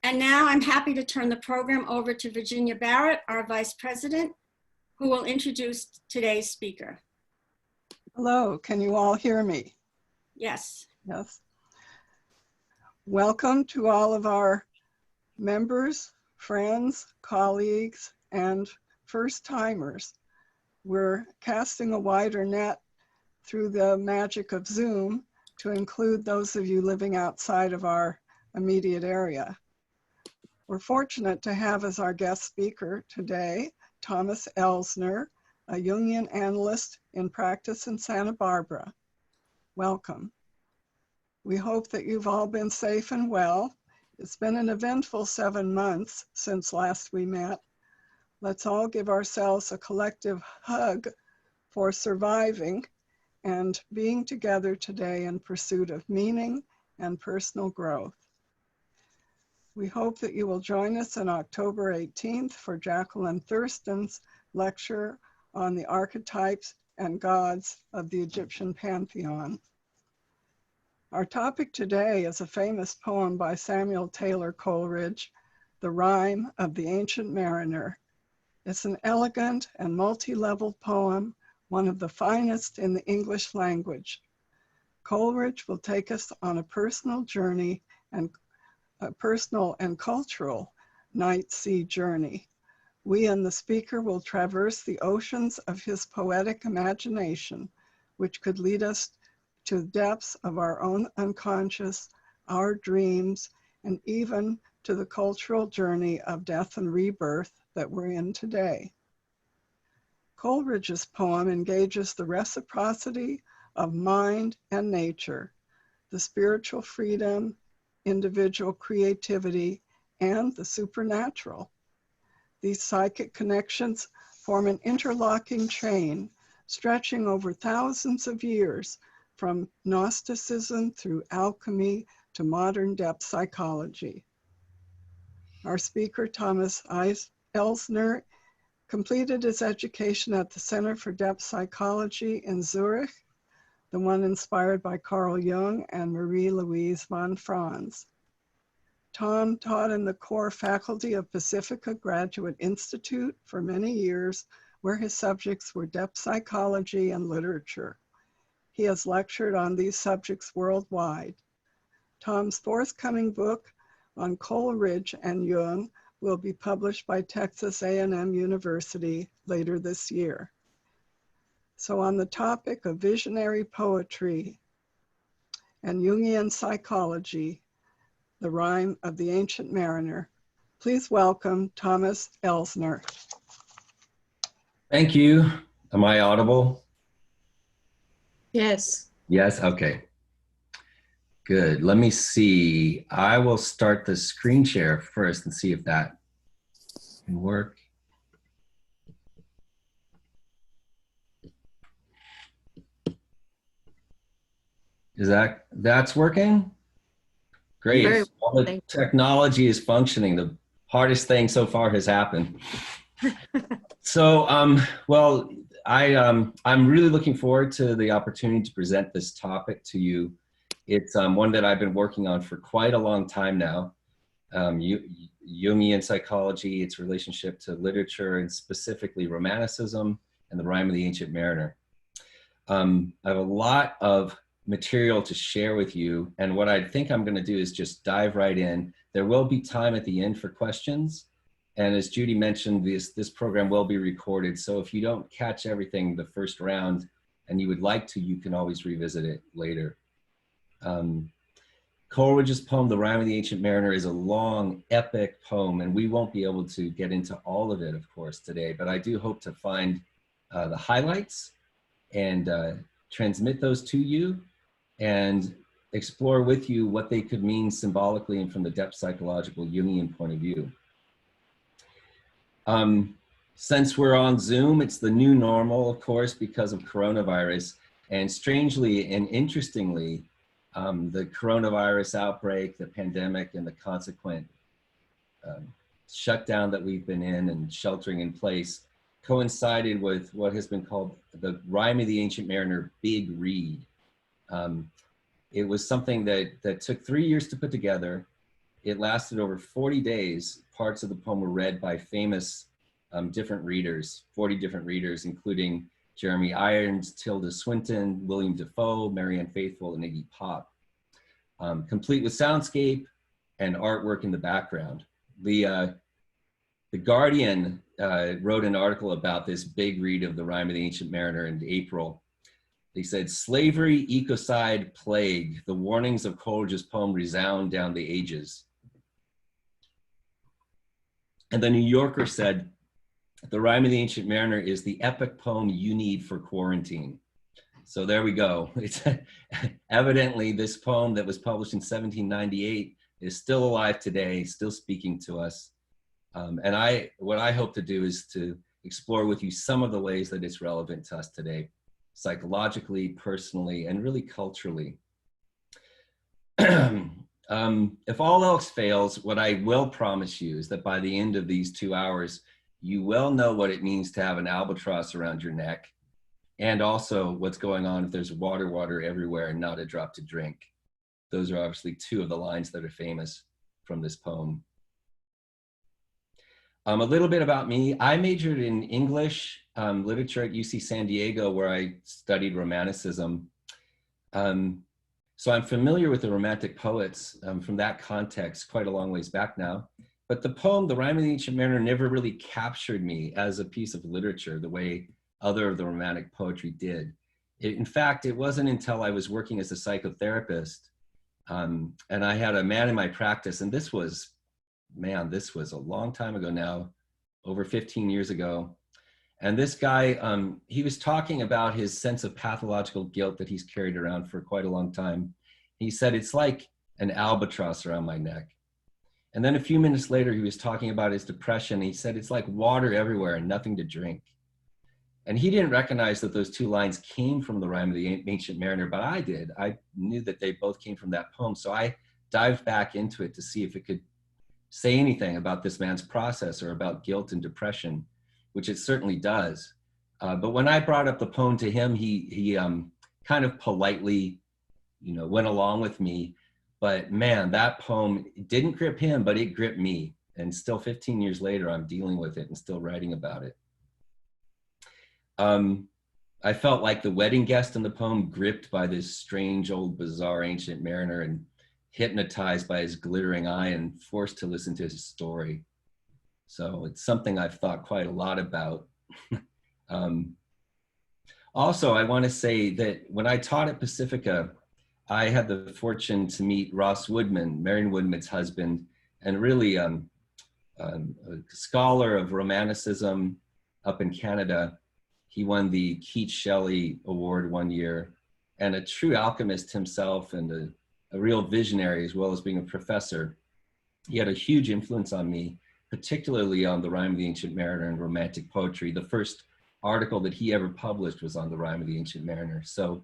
And now I'm happy to turn the program over to Virginia Barrett, our Vice President, who will introduce today's speaker. Hello, can you all hear me? Yes. Yes. Welcome to all of our members, friends, colleagues, and first-timers. We're casting a wider net through the magic of Zoom to include those of you living outside of our immediate area. We're fortunate to have as our guest speaker today, Thomas Eisner, a Jungian analyst in practice in Santa Barbara. Welcome. We hope that you've all been safe and well. It's been an eventful 7 months since last we met. Let's all give ourselves a collective hug for surviving and being together today in pursuit of meaning and personal growth. We hope that you will join us on October 18th for Jacqueline Thurston's lecture on the archetypes and gods of the Egyptian pantheon. Our topic today is a famous poem by Samuel Taylor Coleridge, The Rime of the Ancient Mariner. It's an elegant and multi-leveled poem, one of the finest in the English language. Coleridge will take us on a personal journey and a personal and cultural night-sea journey. We and the speaker will traverse the oceans of his poetic imagination, which could lead us to the depths of our own unconscious, our dreams, and even to the cultural journey of death and rebirth that we're in today. Coleridge's poem engages the reciprocity of mind and nature, the spiritual freedom, individual creativity, and the supernatural. These psychic connections form an interlocking chain stretching over thousands of years from Gnosticism through alchemy to modern depth psychology. Our speaker, Thomas Eisner, completed his education at the Center for Depth Psychology in Zurich, the one inspired by Carl Jung and Marie-Louise von Franz. Tom taught in the core faculty of Pacifica Graduate Institute for many years, where his subjects were depth psychology and literature. He has lectured on these subjects worldwide. Tom's forthcoming book on Coleridge and Jung will be published by Texas A&M University later this year. So on the topic of visionary poetry and Jungian psychology, the Rime of the Ancient Mariner, please welcome Thomas Eisner. Thank you. Am I audible? Yes. Yes, okay. Good, let me see. I will start the screen share first and see if that can work. That's working? Great. Very well, all the technology is functioning. The hardest thing so far has happened. So, well, I'm really looking forward to the opportunity to present this topic to you. It's one that I've been working on for quite a long time now. Jungian psychology, its relationship to literature, and specifically Romanticism and the Rime of the Ancient Mariner. I have a lot of material to share with you, and what I think I'm going to do is just dive right in. There will be time at the end for questions, and as Judy mentioned, this program will be recorded, so if you don't catch everything the first round and you would like to, you can always revisit it later. Coleridge's poem, The Rime of the Ancient Mariner, is a long, epic poem, and we won't be able to get into all of it, of course, today, but I do hope to find the highlights and transmit those to you and explore with you what they could mean symbolically and from the depth psychological Jungian point of view. Since we're on Zoom, it's the new normal, of course, because of coronavirus, and strangely and interestingly, the coronavirus outbreak, the pandemic, and the consequent shutdown that we've been in and sheltering in place coincided with what has been called the Rime of the Ancient Mariner Big Read. It was something that took 3 years to put together, it lasted over 40 days. Parts of the poem were read by famous different readers, 40 different readers, including Jeremy Irons, Tilda Swinton, William Defoe, Marianne Faithfull, and Iggy Pop. Complete with soundscape and artwork in the background. The Guardian wrote an article about this big read of the Rime of the Ancient Mariner in April. They said, slavery, ecocide, plague, the warnings of Coleridge's poem resound down the ages. And the New Yorker said, the Rime of the Ancient Mariner is the epic poem you need for quarantine. So there we go. It's evidently this poem that was published in 1798 is still alive today, still speaking to us. And what I hope to do is to explore with you some of the ways that it's relevant to us today, psychologically, personally, and really culturally. If all else fails, what I will promise you is that by the end of these 2 hours, you will know what it means to have an albatross around your neck, and also what's going on if there's water everywhere and not a drop to drink. Those are obviously two of the lines that are famous from this poem. A little bit about me. I majored in English literature at UC San Diego, where I studied Romanticism. So I'm familiar with the Romantic poets from that context quite a long ways back now. But the poem, The Rime of the Ancient Mariner, never really captured me as a piece of literature the way other of the Romantic poetry did. In fact, it wasn't until I was working as a psychotherapist and I had a man in my practice, and this was a long time ago now, over 15 years ago. And this guy, he was talking about his sense of pathological guilt that he's carried around for quite a long time. He said, it's like an albatross around my neck. And then a few minutes later, he was talking about his depression. He said, it's like water everywhere and nothing to drink. And he didn't recognize that those two lines came from the Rime of the Ancient Mariner, but I did. I knew that they both came from that poem. So I dived back into it to see if it could say anything about this man's process or about guilt and depression, which it certainly does. But when I brought up the poem to him, he kind of politely, went along with me. But man, that poem didn't grip him, but it gripped me. And still 15 years later, I'm dealing with it and still writing about it. I felt like the wedding guest in the poem, gripped by this strange old bizarre ancient mariner and hypnotized by his glittering eye and forced to listen to his story. So it's something I've thought quite a lot about. Also, I want to say that when I taught at Pacifica, I had the fortune to meet Ross Woodman, Marion Woodman's husband, and really a scholar of Romanticism up in Canada. He won the Keats Shelley Award one year, and a true alchemist himself and a real visionary, as well as being a professor. He had a huge influence on me, particularly on the Rime of the Ancient Mariner and Romantic poetry. The first article that he ever published was on the Rime of the Ancient Mariner. So,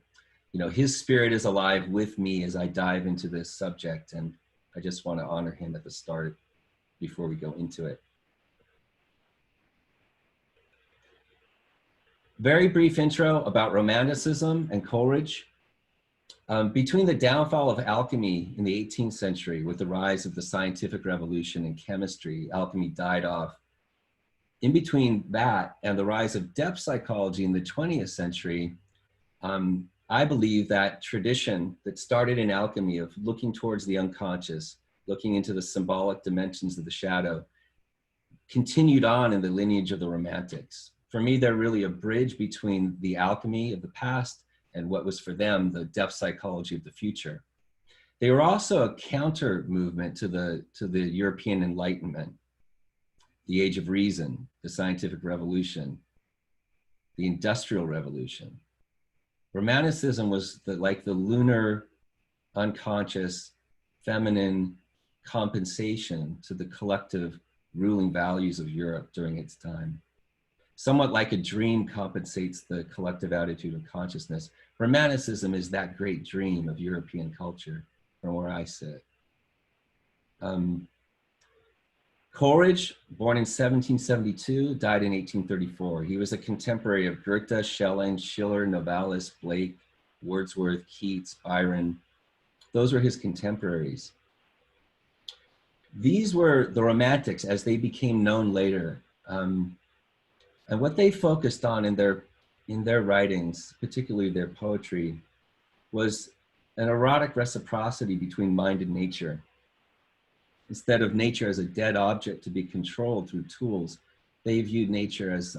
his spirit is alive with me as I dive into this subject, and I just want to honor him at the start before we go into it. Very brief intro about Romanticism and Coleridge. Between the downfall of alchemy in the 18th century with the rise of the scientific revolution in chemistry, alchemy died off. In between that and the rise of depth psychology in the 20th century, I believe that tradition that started in alchemy of looking towards the unconscious, looking into the symbolic dimensions of the shadow, continued on in the lineage of the Romantics. For me, they're really a bridge between the alchemy of the past and what was for them the depth psychology of the future. They were also a counter movement to the European Enlightenment, the Age of Reason, the Scientific Revolution, the Industrial Revolution. Romanticism was like the lunar, unconscious, feminine compensation to the collective ruling values of Europe during its time. Somewhat like a dream compensates the collective attitude of consciousness, Romanticism is that great dream of European culture from where I sit. Coleridge, born in 1772, died in 1834. He was a contemporary of Goethe, Schelling, Schiller, Novalis, Blake, Wordsworth, Keats, Byron. Those were his contemporaries. These were the Romantics as they became known later. And what they focused on in their writings, particularly their poetry, was an erotic reciprocity between mind and nature. Instead of nature as a dead object to be controlled through tools, they viewed nature as,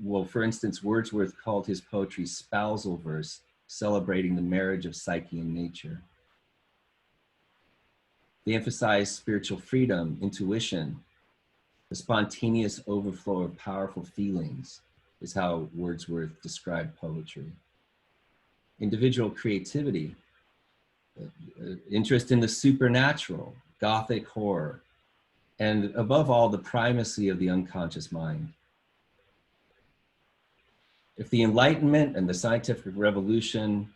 well, for instance, Wordsworth called his poetry spousal verse, celebrating the marriage of psyche and nature. They emphasized spiritual freedom, intuition, the spontaneous overflow of powerful feelings is how Wordsworth described poetry. Individual creativity, interest in the supernatural, Gothic horror, and above all, the primacy of the unconscious mind. If the Enlightenment and the scientific revolution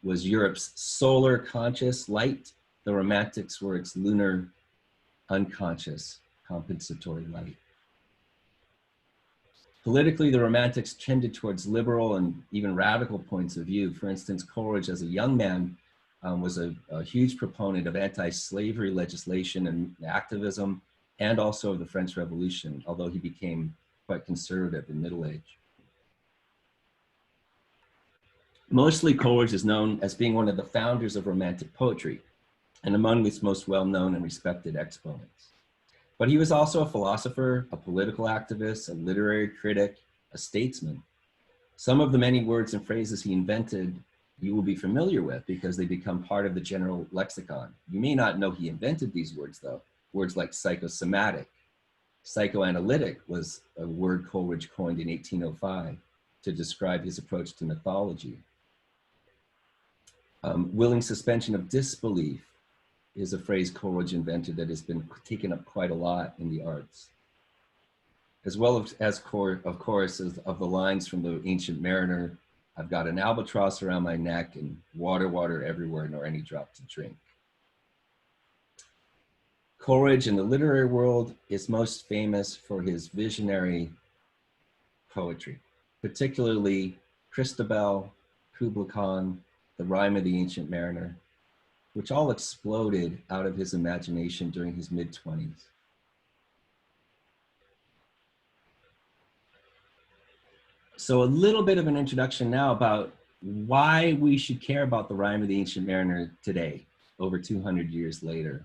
was Europe's solar conscious light, the Romantics were its lunar unconscious compensatory light. Politically, the Romantics tended towards liberal and even radical points of view. For instance, Coleridge, as a young man, was a huge proponent of anti-slavery legislation and activism, and also of the French Revolution, although he became quite conservative in middle age. Mostly, Coleridge is known as being one of the founders of Romantic poetry and among its most well-known and respected exponents. But he was also a philosopher, a political activist, a literary critic, a statesman. Some of the many words and phrases he invented you will be familiar with because they become part of the general lexicon. You may not know he invented these words though. Words like psychosomatic. Psychoanalytic was a word Coleridge coined in 1805 to describe his approach to mythology. Willing suspension of disbelief is a phrase Coleridge invented that has been taken up quite a lot in the arts. As well as of course, of the lines from the Ancient Mariner, I've got an albatross around my neck and water, water everywhere, nor any drop to drink. Coleridge in the literary world is most famous for his visionary poetry, particularly Christabel, Kubla Khan, the Rime of the Ancient Mariner, which all exploded out of his imagination during his mid-20s. So a little bit of an introduction now about why we should care about the Rime of the Ancient Mariner today, over 200 years later.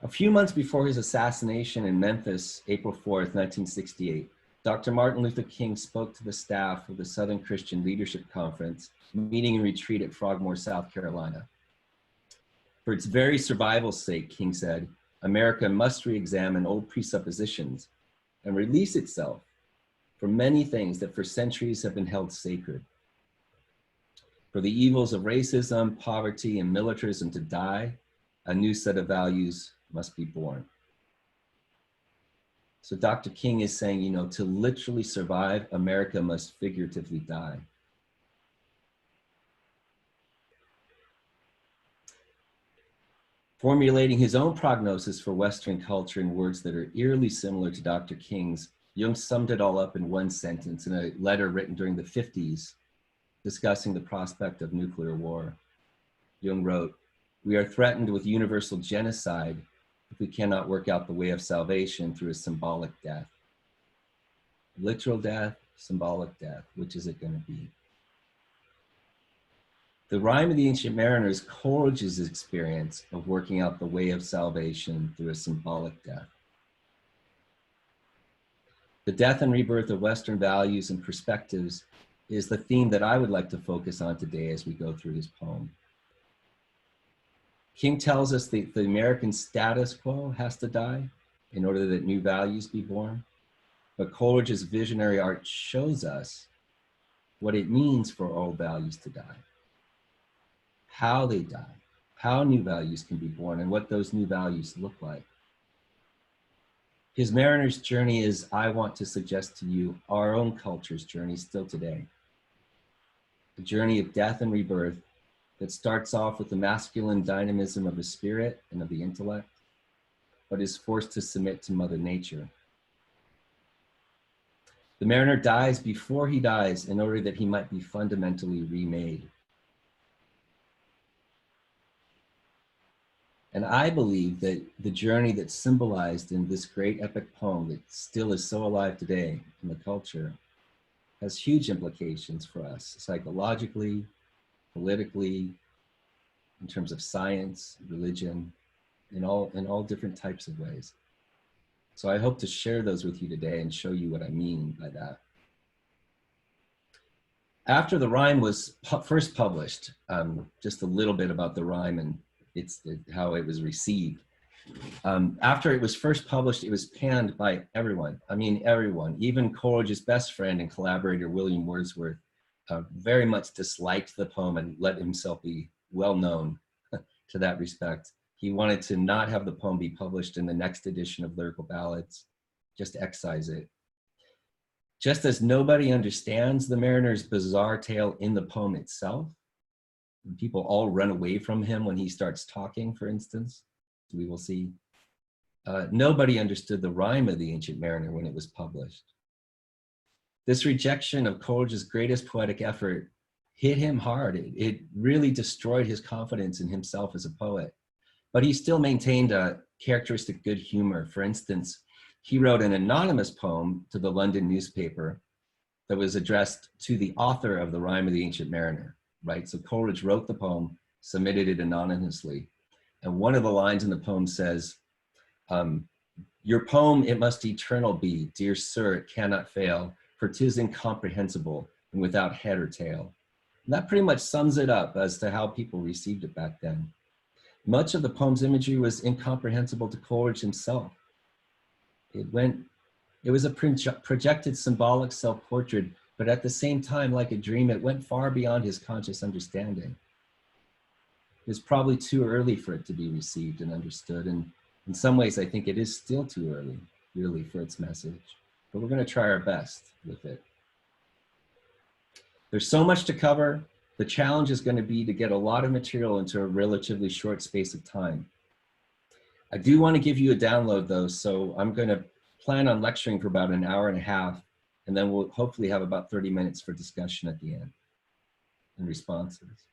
A few months before his assassination in Memphis, April 4th, 1968, Dr. Martin Luther King spoke to the staff of the Southern Christian Leadership Conference, meeting and retreat at Frogmore, South Carolina. For its very survival's sake, King said, America must re-examine old presuppositions and release itself from many things that for centuries have been held sacred. For the evils of racism, poverty, and militarism to die, a new set of values must be born. So Dr. King is saying, you know, to literally survive, America must figuratively die. Formulating his own prognosis for Western culture in words that are eerily similar to Dr. King's, Jung summed it all up in one sentence in a letter written during the 50s, discussing the prospect of nuclear war. Jung wrote, "We are threatened with universal genocide if we cannot work out the way of salvation through a symbolic death." Literal death, symbolic death, which is it going to be? The Rime of the Ancient Mariner is Coleridge's experience of working out the way of salvation through a symbolic death. The death and rebirth of Western values and perspectives is the theme that I would like to focus on today as we go through his poem. King tells us that the American status quo has to die in order that new values be born. But Coleridge's visionary art shows us what it means for old values to die, how they die, how new values can be born, and what those new values look like. His mariner's journey is, I want to suggest to you, our own culture's journey still today. A journey of death and rebirth that starts off with the masculine dynamism of the spirit and of the intellect, but is forced to submit to Mother Nature. The mariner dies before he dies in order that he might be fundamentally remade. And I believe that the journey that's symbolized in this great epic poem that still is so alive today in the culture has huge implications for us psychologically, politically, in terms of science, religion, in all different types of ways. So I hope to share those with you today and show you what I mean by that. After the Rime was first published, just a little bit about the Rime and how it was received. After it was first published, it was panned by everyone. I mean, everyone, even Coleridge's best friend and collaborator, William Wordsworth, very much disliked the poem and let himself be well known to that respect. He wanted to not have the poem be published in the next edition of Lyrical Ballads, just excise it. Just as nobody understands the mariner's bizarre tale in the poem itself, people all run away from him when he starts talking, for instance, we will see. Nobody understood the rhyme of the Ancient Mariner when it was published. This rejection of Coleridge's greatest poetic effort hit him hard. It really destroyed his confidence in himself as a poet. But he still maintained a characteristic good humor. For instance, he wrote an anonymous poem to the London newspaper that was addressed to the author of the Rime of the Ancient Mariner, right? So Coleridge wrote the poem, submitted it anonymously. And one of the lines in the poem says, your poem, it must eternal be, dear sir, it cannot fail, for 'tis incomprehensible and without head or tail. And that pretty much sums it up as to how people received it back then. Much of the poem's imagery was incomprehensible to Coleridge himself. It was a projected symbolic self-portrait, but at the same time, like a dream, it went far beyond his conscious understanding. It was probably too early for it to be received and understood. And in some ways, I think it is still too early, really, for its message. But we're going to try our best with it. There's so much to cover. The challenge is going to be to get a lot of material into a relatively short space of time. I do want to give you a download, though, so I'm going to plan on lecturing for about an hour and a half, and then we'll hopefully have about 30 minutes for discussion at the end and responses.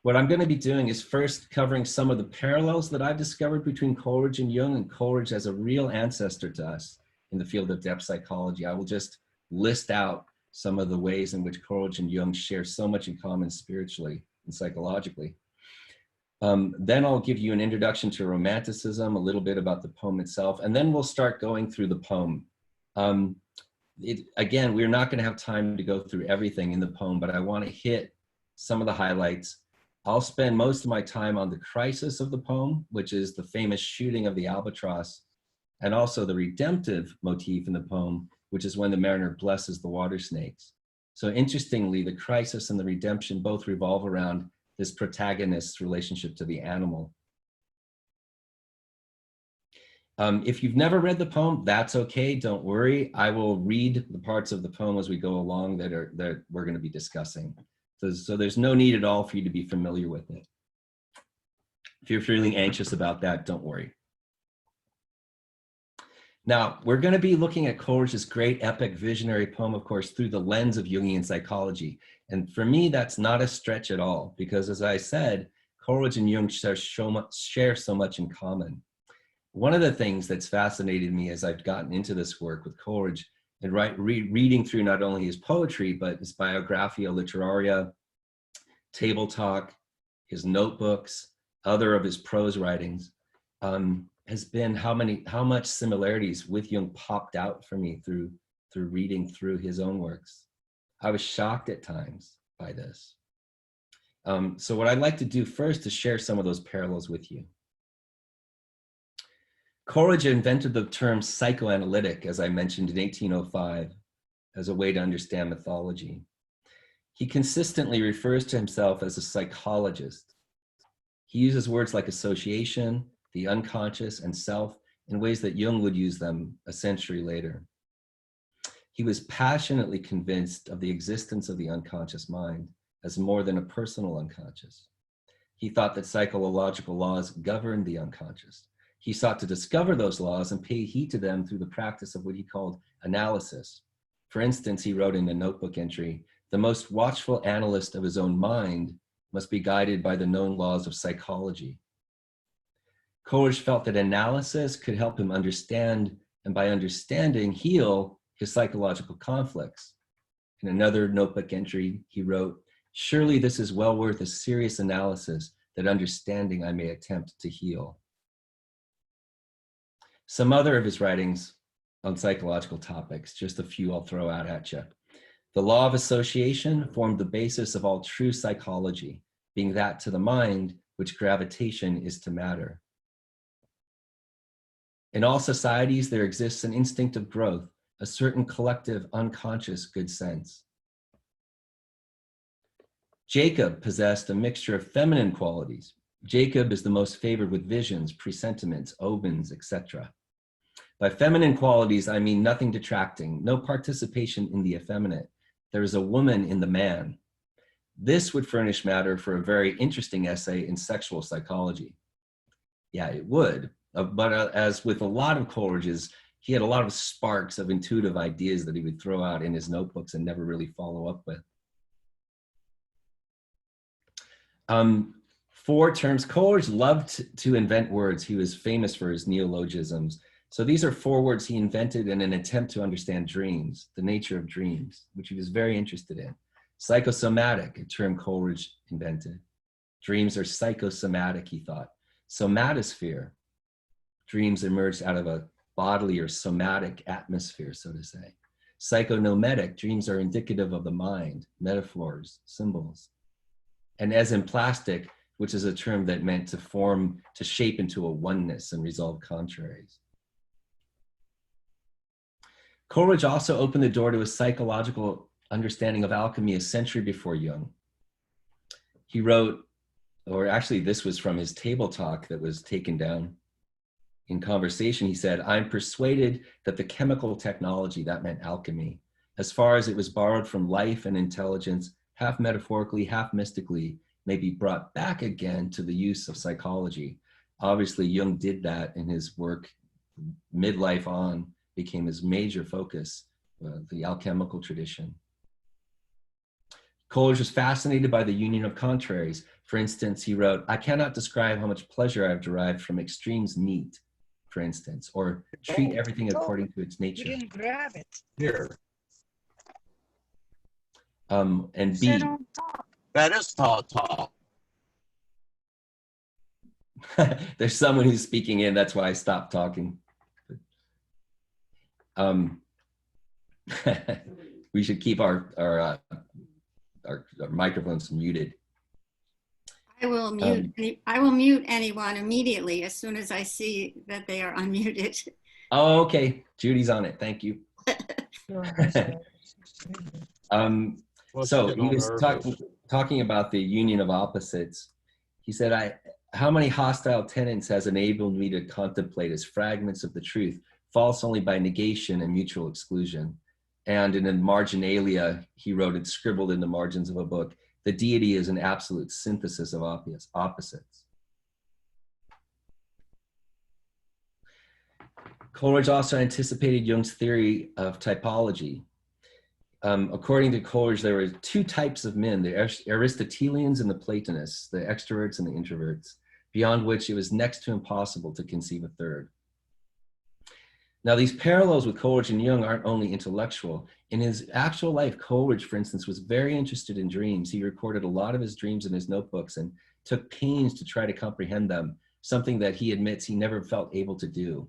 What I'm going to be doing is first covering some of the parallels that I've discovered between Coleridge and Jung, and Coleridge as a real ancestor to us in the field of depth psychology. I will just list out some of the ways in which Coleridge and Jung share so much in common spiritually and psychologically. Then I'll give you an introduction to Romanticism, a little bit about the poem itself, and then we'll start going through the poem. Again, we're not going to have time to go through everything in the poem, but I want to hit some of the highlights. I'll spend most of my time on the crisis of the poem, which is the famous shooting of the albatross, and also the redemptive motif in the poem, which is when the mariner blesses the water snakes. So interestingly, the crisis and the redemption both revolve around this protagonist's relationship to the animal. If you've never read the poem, that's okay, don't worry. I will read the parts of the poem as we go along that we're going to be discussing. So there's no need at all for you to be familiar with it. If you're feeling anxious about that, don't worry. Now, we're going to be looking at Coleridge's great epic visionary poem, of course, through the lens of Jungian psychology. And for me, that's not a stretch at all, because as I said, Coleridge and Jung share so much in common. One of the things that's fascinated me as I've gotten into this work with Coleridge and reading through not only his poetry, but his Biographia Literaria, Table Talk, his notebooks, other of his prose writings, has been how much similarities with Jung popped out for me through reading through his own works. I was shocked at times by this. So what I'd like to do first is share some of those parallels with you. Coleridge invented the term psychoanalytic, as I mentioned, in 1805, as a way to understand mythology. He consistently refers to himself as a psychologist. He uses words like association, the unconscious, and self in ways that Jung would use them a century later. He was passionately convinced of the existence of the unconscious mind as more than a personal unconscious. He thought that psychological laws governed the unconscious. He sought to discover those laws and pay heed to them through the practice of what he called analysis. For instance, he wrote in a notebook entry, "The most watchful analyst of his own mind must be guided by the known laws of psychology. Coleridge felt that analysis could help him understand, and by understanding, heal his psychological conflicts. In another notebook entry, he wrote, "Surely this is well worth a serious analysis, that understanding I may attempt to heal." Some other of his writings on psychological topics, just a few I'll throw out at you. The law of association formed the basis of all true psychology, being that to the mind which gravitation is to matter. In all societies, there exists an instinct of growth, a certain collective unconscious good sense. Jacob possessed a mixture of feminine qualities. Jacob is the most favored with visions, presentiments, omens, etc. By feminine qualities, I mean nothing detracting, no participation in the effeminate. There is a woman in the man. This would furnish matter for a very interesting essay in sexual psychology. Yeah, it would. But as with a lot of Coleridge's, he had a lot of sparks of intuitive ideas that he would throw out in his notebooks and never really follow up with. 4 terms. Coleridge loved to invent words. He was famous for his neologisms. So these are 4 words he invented in an attempt to understand dreams, the nature of dreams, which he was very interested in. Psychosomatic, a term Coleridge invented. Dreams are psychosomatic, he thought. Somatosphere. Dreams emerged out of a bodily or somatic atmosphere, so to say. Psychonometic, dreams are indicative of the mind, metaphors, symbols. And esemplastic, which is a term that meant to form, to shape into a oneness and resolve contraries. Coleridge also opened the door to a psychological understanding of alchemy a century before Jung. He wrote, or actually this was from his table talk that was taken down in conversation. He said, "I'm persuaded that the chemical technology," that meant alchemy, "as far as it was borrowed from life and intelligence, half metaphorically, half mystically, may be brought back again to the use of psychology." Obviously, Jung did that in his work. Midlife on became his major focus, the alchemical tradition. Coleridge was fascinated by the union of contraries. For instance, he wrote, "I cannot describe how much pleasure I have derived from extremes meet," for instance, or treat everything according to its nature. You didn't grab it. Here. And Sit B. on top. That is tall talk. There's someone who's speaking in, that's why I stopped talking. We should keep our microphones muted. I will mute anyone immediately as soon as I see that they are unmuted. Oh, okay. Judy's on it. Thank you. So he was talking about the union of opposites. He said, "How many hostile tenets has enabled me to contemplate as fragments of the truth, false only by negation and mutual exclusion." And in a marginalia, he wrote it, scribbled in the margins of a book, "The deity is an absolute synthesis of opposites." Coleridge also anticipated Jung's theory of typology. According to Coleridge, there were 2 types of men, the Aristotelians and the Platonists, the extroverts and the introverts, beyond which it was next to impossible to conceive a third. Now, these parallels with Coleridge and Jung aren't only intellectual. In his actual life, Coleridge, for instance, was very interested in dreams. He recorded a lot of his dreams in his notebooks and took pains to try to comprehend them, something that he admits he never felt able to do.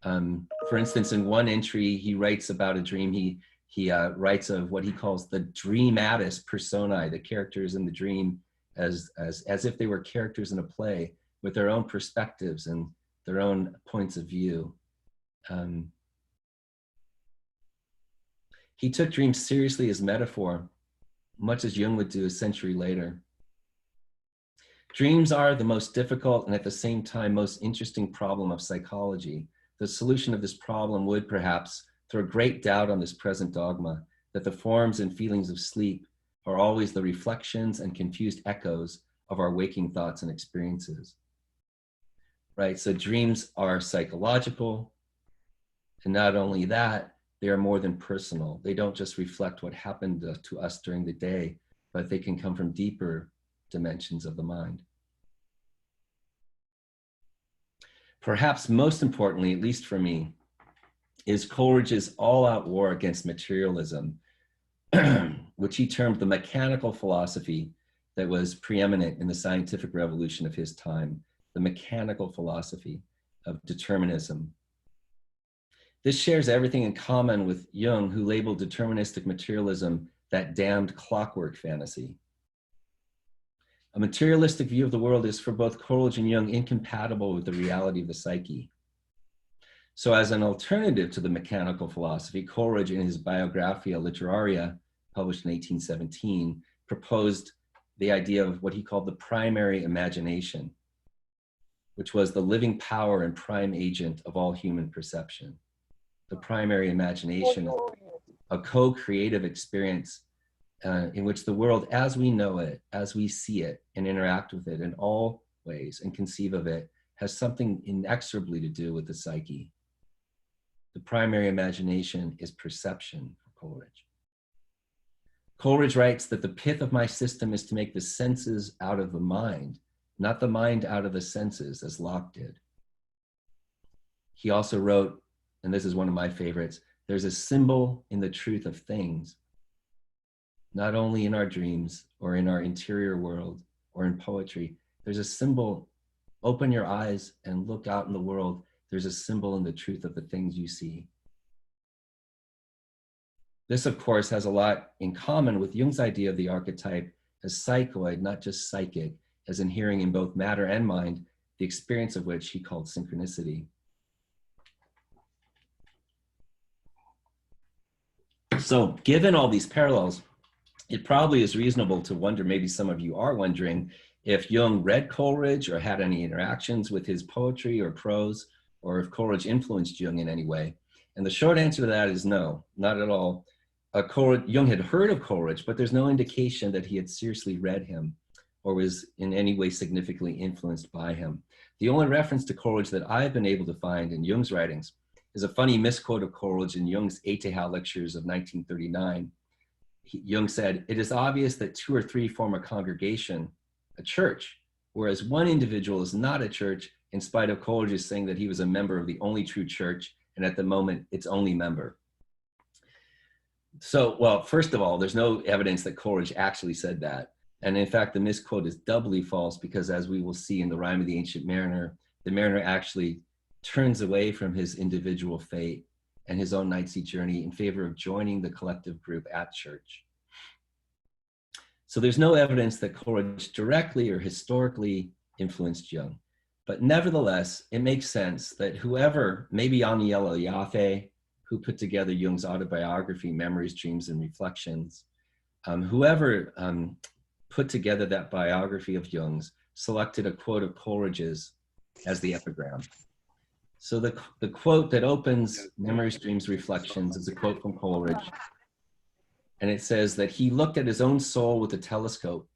For instance, in one entry, he writes about a dream. He writes of what he calls the dreamatis personae, the characters in the dream as if they were characters in a play with their own perspectives and their own points of view. He took dreams seriously as metaphor, much as Jung would do a century later. Dreams are the most difficult and at the same time most interesting problem of psychology. The solution of this problem would perhaps throw great doubt on this present dogma that the forms and feelings of sleep are always the reflections and confused echoes of our waking thoughts and experiences. Right, so dreams are psychological, and not only that, they are more than personal. They don't just reflect what happened to us during the day, but they can come from deeper dimensions of the mind. Perhaps most importantly, at least for me, is Coleridge's all-out war against materialism, which he termed the mechanical philosophy that was preeminent in the scientific revolution of his time, the mechanical philosophy of determinism. This shares everything in common with Jung, who labeled deterministic materialism that damned clockwork fantasy. A materialistic view of the world is for both Coleridge and Jung incompatible with the reality of the psyche. So as an alternative to the mechanical philosophy, Coleridge in his Biographia Literaria, published in 1817, proposed the idea of what he called the primary imagination, which was the living power and prime agent of all human perception. The primary imagination is a co-creative experience in which the world as we know it, as we see it and interact with it in all ways and conceive of it, has something inexorably to do with the psyche. The primary imagination is perception for Coleridge. Coleridge writes that the pith of my system is to make the senses out of the mind, not the mind out of the senses, as Locke did. He also wrote, and this is one of my favorites, there's a symbol in the truth of things, not only in our dreams or in our interior world or in poetry. There's a symbol. Open your eyes and look out in the world. There's a symbol in the truth of the things you see. This, of course, has a lot in common with Jung's idea of the archetype as psychoid, not just psychic, as inhering in both matter and mind, the experience of which he called synchronicity. So given all these parallels, it probably is reasonable to wonder, maybe some of you are wondering, if Jung read Coleridge or had any interactions with his poetry or prose, or if Coleridge influenced Jung in any way. And the short answer to that is no, not at all. Jung had heard of Coleridge, but there's no indication that he had seriously read him or was in any way significantly influenced by him. The only reference to Coleridge that I've been able to find in Jung's writings is a funny misquote of Coleridge in Jung's Etihad lectures of 1939. Jung said, "It is obvious that two or three form a congregation, a church, whereas one individual is not a church, in spite of Coleridge saying that he was a member of the only true church, and at the moment, its only member." So, well, first of all, there's no evidence that Coleridge actually said that. And in fact, the misquote is doubly false because, as we will see in the Rime of the Ancient Mariner, the mariner actually turns away from his individual fate and his own night-sea journey in favor of joining the collective group at church. So there's no evidence that Coleridge directly or historically influenced Jung. But nevertheless, it makes sense that whoever, maybe Aniela Jaffe, who put together Jung's autobiography, Memories, Dreams, and Reflections, whoever put together that biography of Jung's selected a quote of Coleridge's as the epigram. So the quote that opens Memories, Dreams, Reflections is a quote from Coleridge. And it says that he looked at his own soul with a telescope.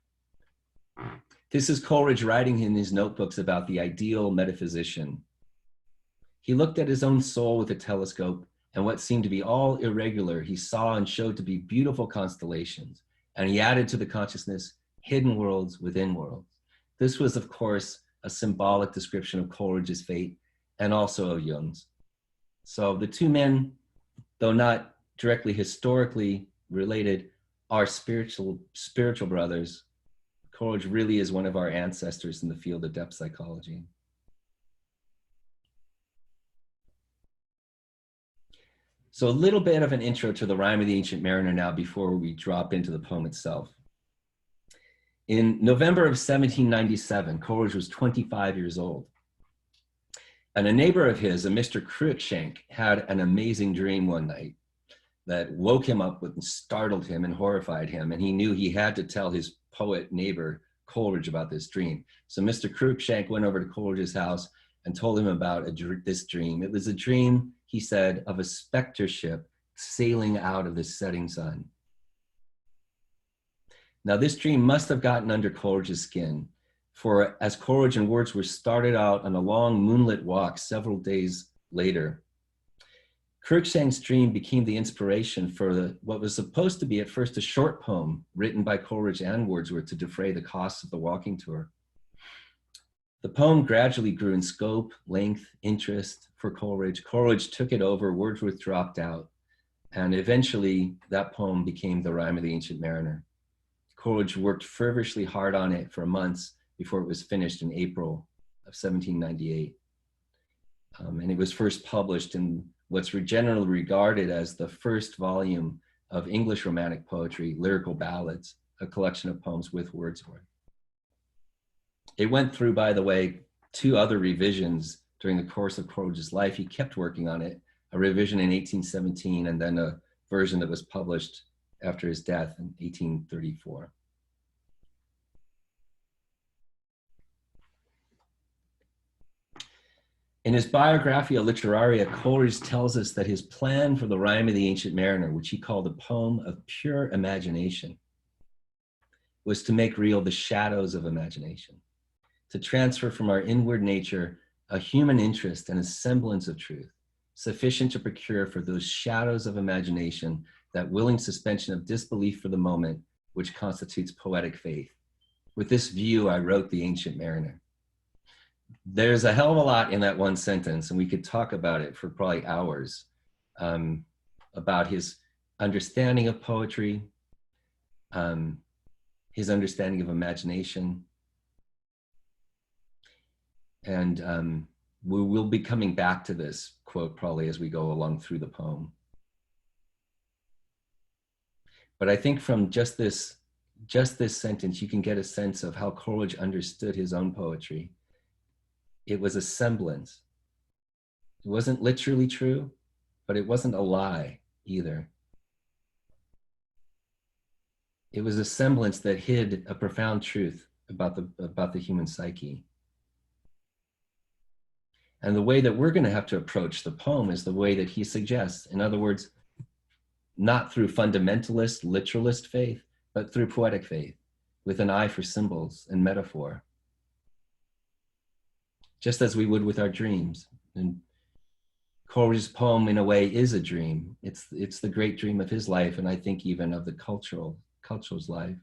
This is Coleridge writing in his notebooks about the ideal metaphysician. He looked at his own soul with a telescope, and what seemed to be all irregular, he saw and showed to be beautiful constellations. And he added to the consciousness hidden worlds within worlds. This was, of course, a symbolic description of Coleridge's fate and also of Jung's. So the two men, though not directly historically related, are spiritual brothers. Coleridge really is one of our ancestors in the field of depth psychology. So a little bit of an intro to the Rime of the Ancient Mariner now before we drop into the poem itself. In November of 1797, Coleridge was 25 years old. And a neighbor of his, a Mr. Cruikshank, had an amazing dream one night that woke him up and startled him and horrified him. And he knew he had to tell his poet neighbor Coleridge about this dream. So Mr. Cruikshank went over to Coleridge's house and told him about this dream. It was a dream, he said, of a specter ship sailing out of the setting sun. Now this dream must have gotten under Coleridge's skin, for as Coleridge and Wordsworth started out on a long moonlit walk several days later, Cruikshank's dream became the inspiration for what was supposed to be at first a short poem written by Coleridge and Wordsworth to defray the costs of the walking tour. The poem gradually grew in scope, length, interest for Coleridge. Coleridge took it over, Wordsworth dropped out, and eventually that poem became the Rime of the Ancient Mariner. Coleridge worked feverishly hard on it for months before it was finished in April of 1798. And it was first published in what's generally regarded as the first volume of English Romantic poetry, Lyrical Ballads, a collection of poems with Wordsworth. It went through, by the way, 2 other revisions during the course of Coleridge's life. He kept working on it, a revision in 1817, and then a version that was published after his death in 1834. In his Biographia Literaria, Coleridge tells us that his plan for the Rime of the Ancient Mariner, which he called a poem of pure imagination, was to make real the shadows of imagination, to transfer from our inward nature a human interest and a semblance of truth, sufficient to procure for those shadows of imagination that willing suspension of disbelief for the moment, which constitutes poetic faith. With this view, I wrote The Ancient Mariner. There's a hell of a lot in that one sentence, and we could talk about it for probably hours, about his understanding of poetry, his understanding of imagination. And we will be coming back to this quote probably as we go along through the poem. But I think from just this sentence, you can get a sense of how Coleridge understood his own poetry. It was a semblance. It wasn't literally true, but it wasn't a lie either. It was a semblance that hid a profound truth about the human psyche. And the way that we're going to have to approach the poem is the way that he suggests. In other words, not through fundamentalist, literalist faith, but through poetic faith, with an eye for symbols and metaphor. Just as we would with our dreams. And Coleridge's poem, in a way, is a dream. It's the great dream of his life, and I think even of the culture's life.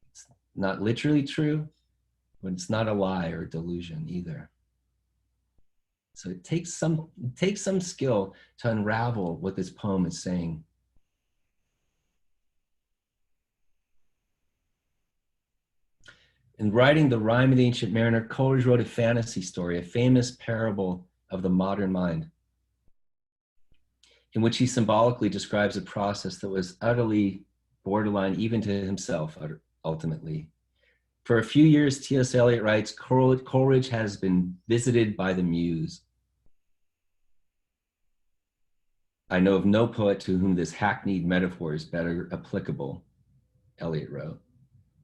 It's not literally true, but it's not a lie or a delusion either. So it takes some skill to unravel what this poem is saying. In writing The Rime of the Ancient Mariner, Coleridge wrote a fantasy story, a famous parable of the modern mind, in which he symbolically describes a process that was utterly borderline even to himself, ultimately. For a few years, T.S. Eliot writes, Coleridge has been visited by the muse. I know of no poet to whom this hackneyed metaphor is better applicable, Eliot wrote,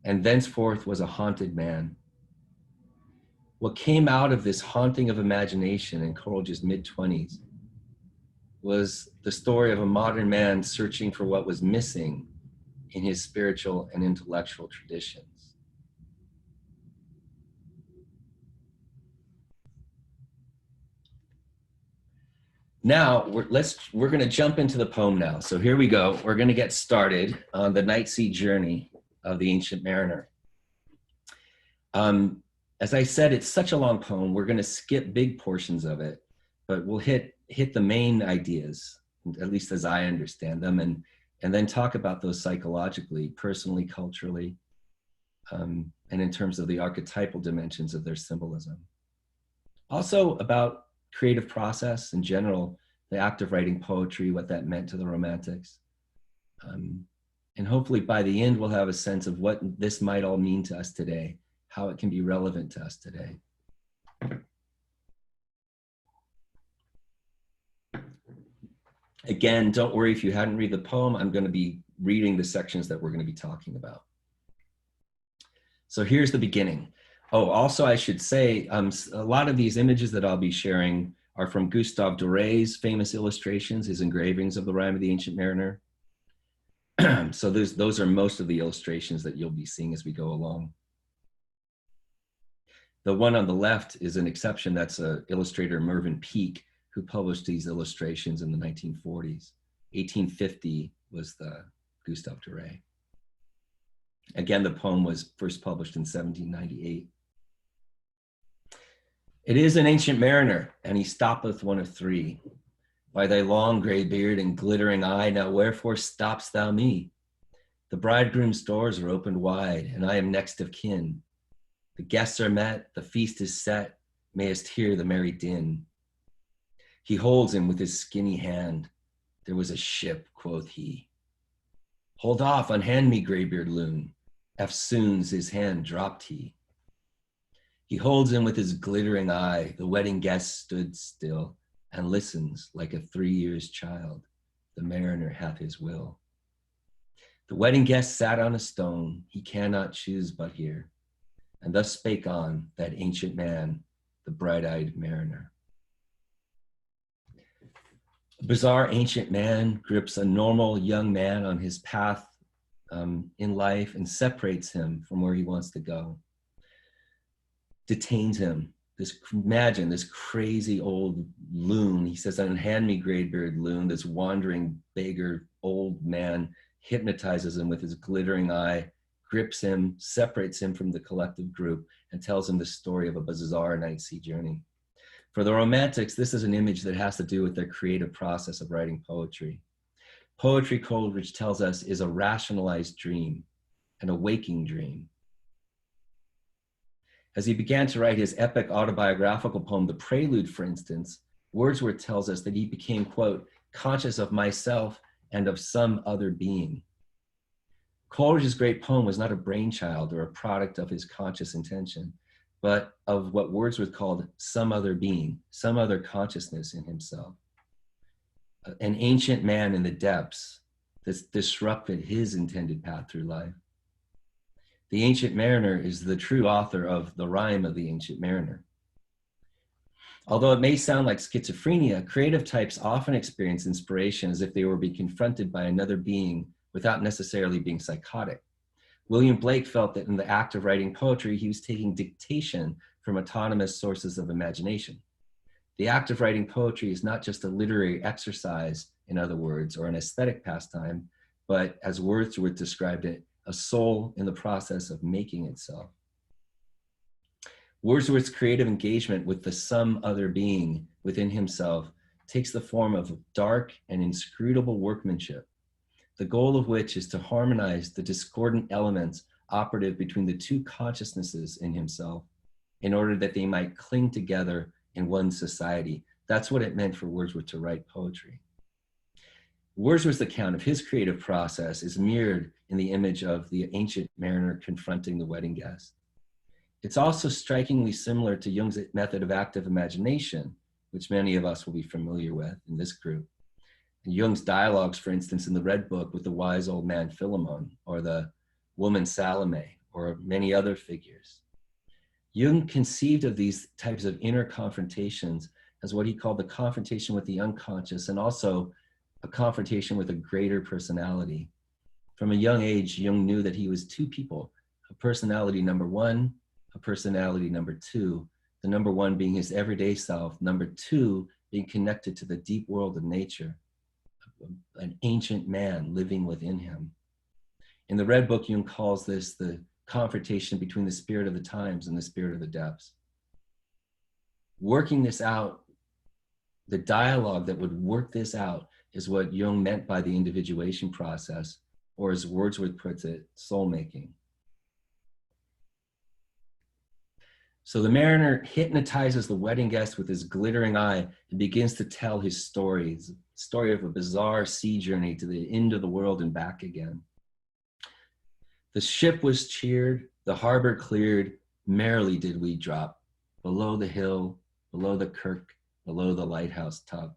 and thenceforth was a haunted man. What came out of this haunting of imagination in Coleridge's mid-20s was the story of a modern man searching for what was missing in his spiritual and intellectual traditions. Now, we're going to jump into the poem now. So here we go. We're going to get started on the night sea journey of the Ancient Mariner. As I said, it's such a long poem. We're going to skip big portions of it, but we'll hit the main ideas, at least as I understand them, and then talk about those psychologically, personally, culturally, and in terms of the archetypal dimensions of their symbolism. Also about creative process in general, the act of writing poetry, what that meant to the Romantics. And hopefully by the end, we'll have a sense of what this might all mean to us today, how it can be relevant to us today. Again, don't worry if you hadn't read the poem, I'm going to be reading the sections that we're going to be talking about. So here's the beginning. Oh, also I should say, a lot of these images that I'll be sharing are from Gustave Doré's famous illustrations, his engravings of the Rime of the Ancient Mariner. So those are most of the illustrations that you'll be seeing as we go along. The one on the left is an exception. That's illustrator Mervyn Peake, who published these illustrations in the 1940s. 1850 was the Gustave Doré. Again, the poem was first published in 1798. It is an ancient mariner, and he stoppeth one of three. By thy long gray beard and glittering eye, now wherefore stopp'st thou me? The bridegroom's doors are opened wide, and I am next of kin. The guests are met, the feast is set, mayest hear the merry din. He holds him with his skinny hand. There was a ship, quoth he. Hold off, unhand me, graybeard loon. Eftsoons his hand dropped he. He holds him with his glittering eye. The wedding guest stood still and listens like a 3 years child. The mariner hath his will. The wedding guest sat on a stone. He cannot choose but hear. And thus spake on that ancient man, the bright-eyed mariner. A bizarre ancient man grips a normal young man on his path in life and separates him from where he wants to go. Detains him. Imagine this crazy old loon. He says, unhand me, graybeard loon. This wandering beggar old man hypnotizes him with his glittering eye, grips him, separates him from the collective group, and tells him the story of a bizarre night sea journey. For the Romantics, this is an image that has to do with their creative process of writing poetry. Poetry, Coleridge tells us, is a rationalized dream, an awaking dream. As he began to write his epic autobiographical poem, The Prelude, for instance, Wordsworth tells us that he became, quote, conscious of myself and of some other being. Coleridge's great poem was not a brainchild or a product of his conscious intention, but of what Wordsworth called some other being, some other consciousness in himself. An ancient man in the depths that's disrupted his intended path through life. The Ancient Mariner is the true author of the Rime of the Ancient Mariner. Although it may sound like schizophrenia, creative types often experience inspiration as if they were being confronted by another being without necessarily being psychotic. William Blake felt that in the act of writing poetry, he was taking dictation from autonomous sources of imagination. The act of writing poetry is not just a literary exercise, in other words, or an aesthetic pastime, but as Wordsworth described it, a soul in the process of making itself. Wordsworth's creative engagement with the some other being within himself takes the form of dark and inscrutable workmanship, the goal of which is to harmonize the discordant elements operative between the two consciousnesses in himself in order that they might cling together in one society. That's what it meant for Wordsworth to write poetry. Wordsworth's account of his creative process is mirrored in the image of the ancient mariner confronting the wedding guest. It's also strikingly similar to Jung's method of active imagination, which many of us will be familiar with in this group. And Jung's dialogues, for instance, in the Red Book with the wise old man Philemon, or the woman Salome, or many other figures. Jung conceived of these types of inner confrontations as what he called the confrontation with the unconscious, and also a confrontation with a greater personality. From a young age, Jung knew that he was two people, a personality number one, a personality number two, the number one being his everyday self, number two being connected to the deep world of nature, an ancient man living within him. In the Red Book, Jung calls this the confrontation between the spirit of the times and the spirit of the depths. Working this out, the dialogue that would work this out is what Jung meant by the individuation process, or as Wordsworth puts it, soul making. So the mariner hypnotizes the wedding guest with his glittering eye and begins to tell his story. It's a story of a bizarre sea journey to the end of the world and back again. The ship was cheered, the harbor cleared, merrily did we drop, below the hill, below the kirk, below the lighthouse top.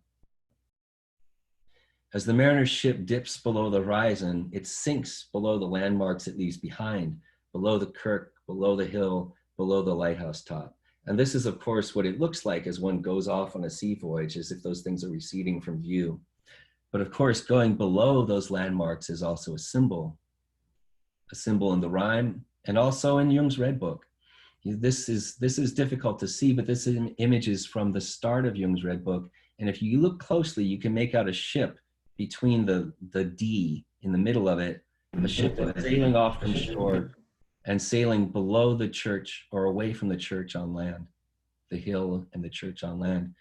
As the mariner's ship dips below the horizon, it sinks below the landmarks it leaves behind, below the kirk, below the hill, below the lighthouse top. And this is, of course, what it looks like as one goes off on a sea voyage, as if those things are receding from view. But of course, going below those landmarks is also a symbol in the rhyme, and also in Jung's Red Book. This is difficult to see, but this image is from the start of Jung's Red Book, And if you look closely, you can make out a ship between the D in the middle of it, a ship that's sailing off from shore and sailing below the church or away from the church on land, the hill and the church on land,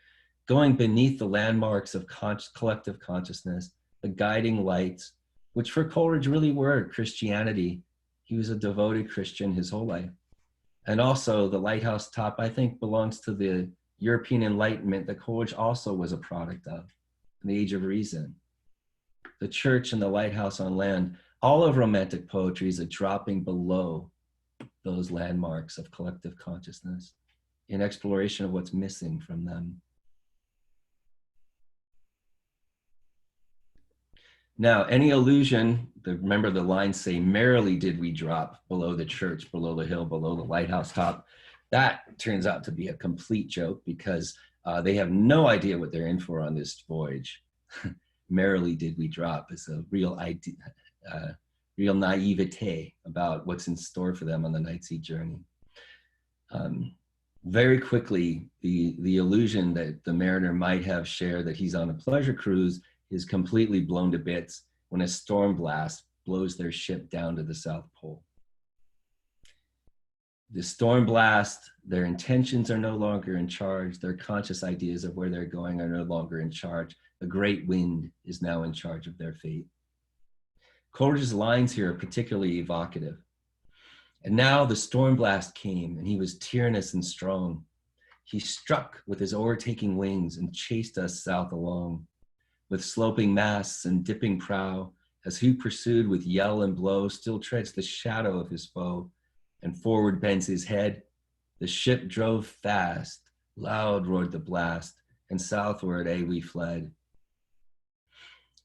going beneath the landmarks of collective consciousness, the guiding lights, which for Coleridge really were Christianity. He was a devoted Christian his whole life. And also the lighthouse top, I think, belongs to the European Enlightenment that Coleridge also was a product of, in the Age of Reason. The church and the lighthouse on land, all of Romantic poetry is a dropping below those landmarks of collective consciousness in exploration of what's missing from them. Now, any illusion, remember the lines say, merrily did we drop below the church, below the hill, below the lighthouse top. That turns out to be a complete joke because they have no idea what they're in for on this voyage. Merrily did we drop is a real idea, real naivete about what's in store for them on the night sea journey. Very quickly, the illusion that the mariner might have shared that he's on a pleasure cruise is completely blown to bits when a storm blast blows their ship down to the South Pole. The storm blast, their intentions are no longer in charge. Their conscious ideas of where they're going are no longer in charge. The great wind is now in charge of their fate. Coleridge's lines here are particularly evocative. And now the storm blast came, and he was tyrannous and strong. He struck with his overtaking wings and chased us south along. With sloping masts and dipping prow, as who pursued with yell and blow still treads the shadow of his foe, and forward bends his head, the ship drove fast, loud roared the blast, and southward we fled.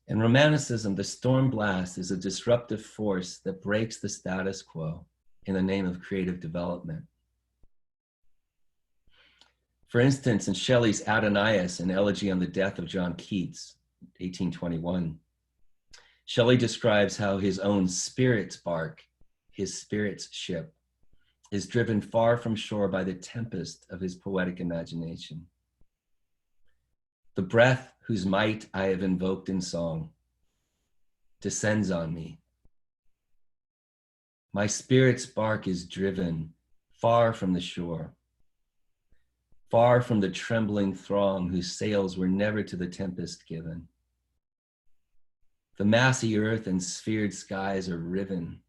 In Romanticism, the storm blast is a disruptive force that breaks the status quo in the name of creative development. For instance, in Shelley's Adonais, an elegy on the death of John Keats, 1821, Shelley describes how his own spirit's bark, his spirit's ship, is driven far from shore by the tempest of his poetic imagination. The breath whose might I have invoked in song descends on me. My spirit's bark is driven far from the shore, far from the trembling throng whose sails were never to the tempest given. The massy earth and sphered skies are riven.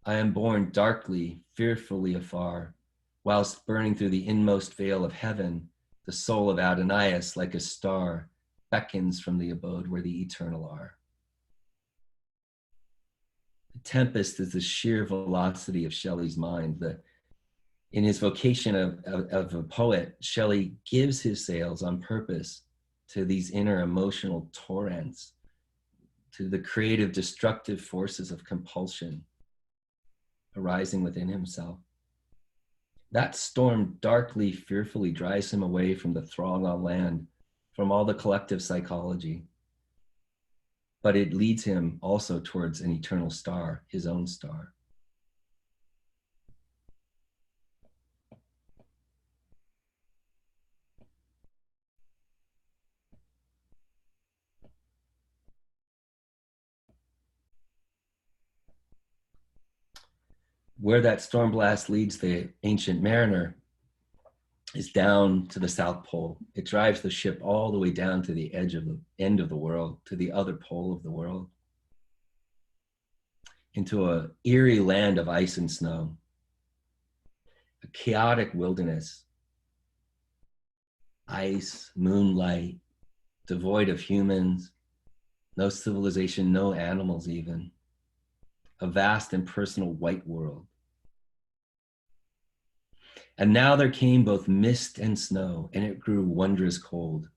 I am borne darkly, fearfully afar, whilst burning through the inmost veil of heaven, the soul of Adonais, like a star, beckons from the abode where the eternal are. The tempest is the sheer velocity of Shelley's mind. In his vocation of a poet, Shelley gives his sails on purpose to these inner emotional torrents, to the creative destructive forces of compulsion arising within himself. That storm darkly, fearfully drives him away from the throng on land, from all the collective psychology. But it leads him also towards an eternal star, his own star. Where that storm blast leads the ancient mariner is down to the South Pole. It drives the ship all the way down to the edge of the end of the world, to the other pole of the world, into an eerie land of ice and snow, a chaotic wilderness, ice, moonlight, devoid of humans, no civilization, no animals even, a vast impersonal white world. And now there came both mist and snow, and it grew wondrous cold.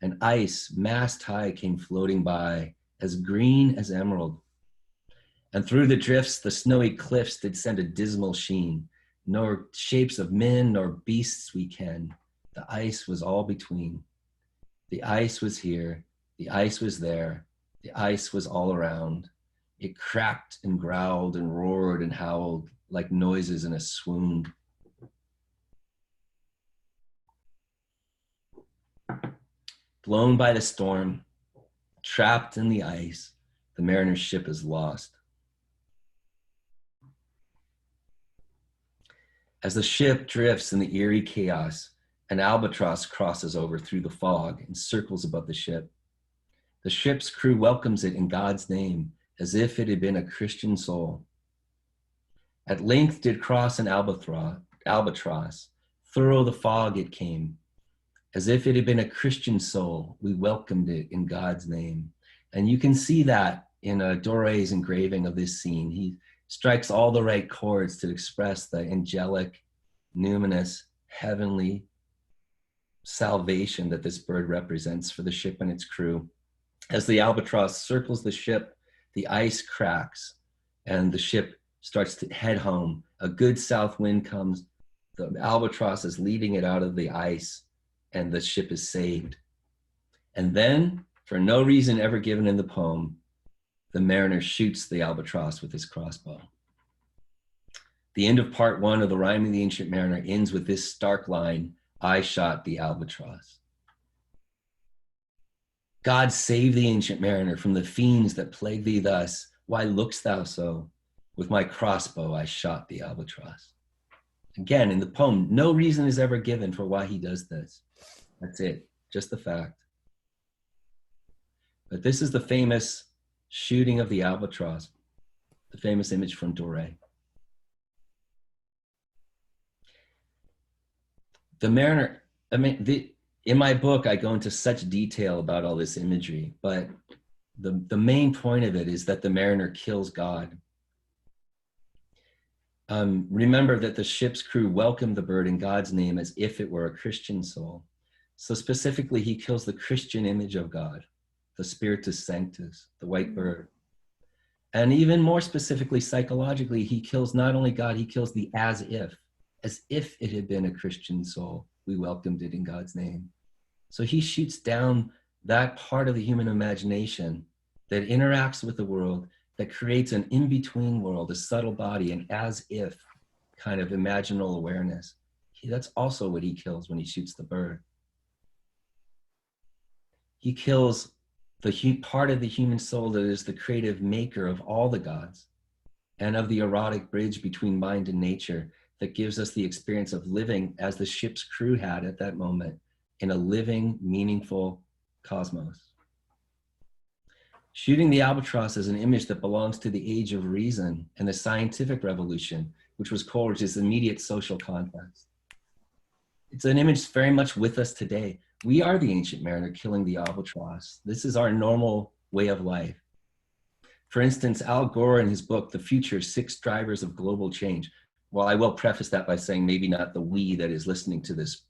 And ice, mast high, came floating by, as green as emerald. And through the drifts, the snowy cliffs did send a dismal sheen, nor shapes of men nor beasts we ken. The ice was all between. The ice was here, the ice was there, the ice was all around. It cracked and growled and roared and howled like noises in a swoon. Blown by the storm, trapped in the ice, the mariner's ship is lost. As the ship drifts in the eerie chaos, an albatross crosses over through the fog and circles above the ship. The ship's crew welcomes it in God's name, as if it had been a Christian soul. At length did cross an albatross, thorough the fog it came. As if it had been a Christian soul, we welcomed it in God's name. And you can see that in Doré's engraving of this scene. He strikes all the right chords to express the angelic, numinous, heavenly salvation that this bird represents for the ship and its crew. As the albatross circles the ship, the ice cracks and the ship starts to head home. A good south wind comes, the albatross is leading it out of the ice, and the ship is saved. And then, for no reason ever given in the poem, the mariner shoots the albatross with his crossbow. The end of part 1 of the Rime of the Ancient Mariner ends with this stark line, I shot the albatross. God save the ancient mariner from the fiends that plague thee thus. Why look'st thou so? With my crossbow I shot the albatross. Again, in the poem, no reason is ever given for why he does this. That's it, just the fact. But this is the famous shooting of the albatross, the famous image from Doré. The mariner, in my book, I go into such detail about all this imagery, but the main point of it is that the mariner kills God. Remember that the ship's crew welcomed the bird in God's name as if it were a Christian soul. So specifically, he kills the Christian image of God, the Spiritus Sanctus, the white bird. And even more specifically, psychologically, he kills not only God, he kills the as if it had been a Christian soul. We welcomed it in God's name. So he shoots down that part of the human imagination that interacts with the world, that creates an in-between world, a subtle body, an as if kind of imaginal awareness. That's also what he kills when he shoots the bird. He kills the part of the human soul that is the creative maker of all the gods and of the erotic bridge between mind and nature that gives us the experience of living as the ship's crew had at that moment in a living, meaningful cosmos. Shooting the albatross is an image that belongs to the age of reason and the scientific revolution, which was Coleridge's immediate social context. It's an image very much with us today. We are the ancient mariner killing the albatross. This is our normal way of life. For instance, Al Gore in his book, The Future, 6 Drivers of Global Change. Well, I will preface that by saying maybe not the we that is listening to this,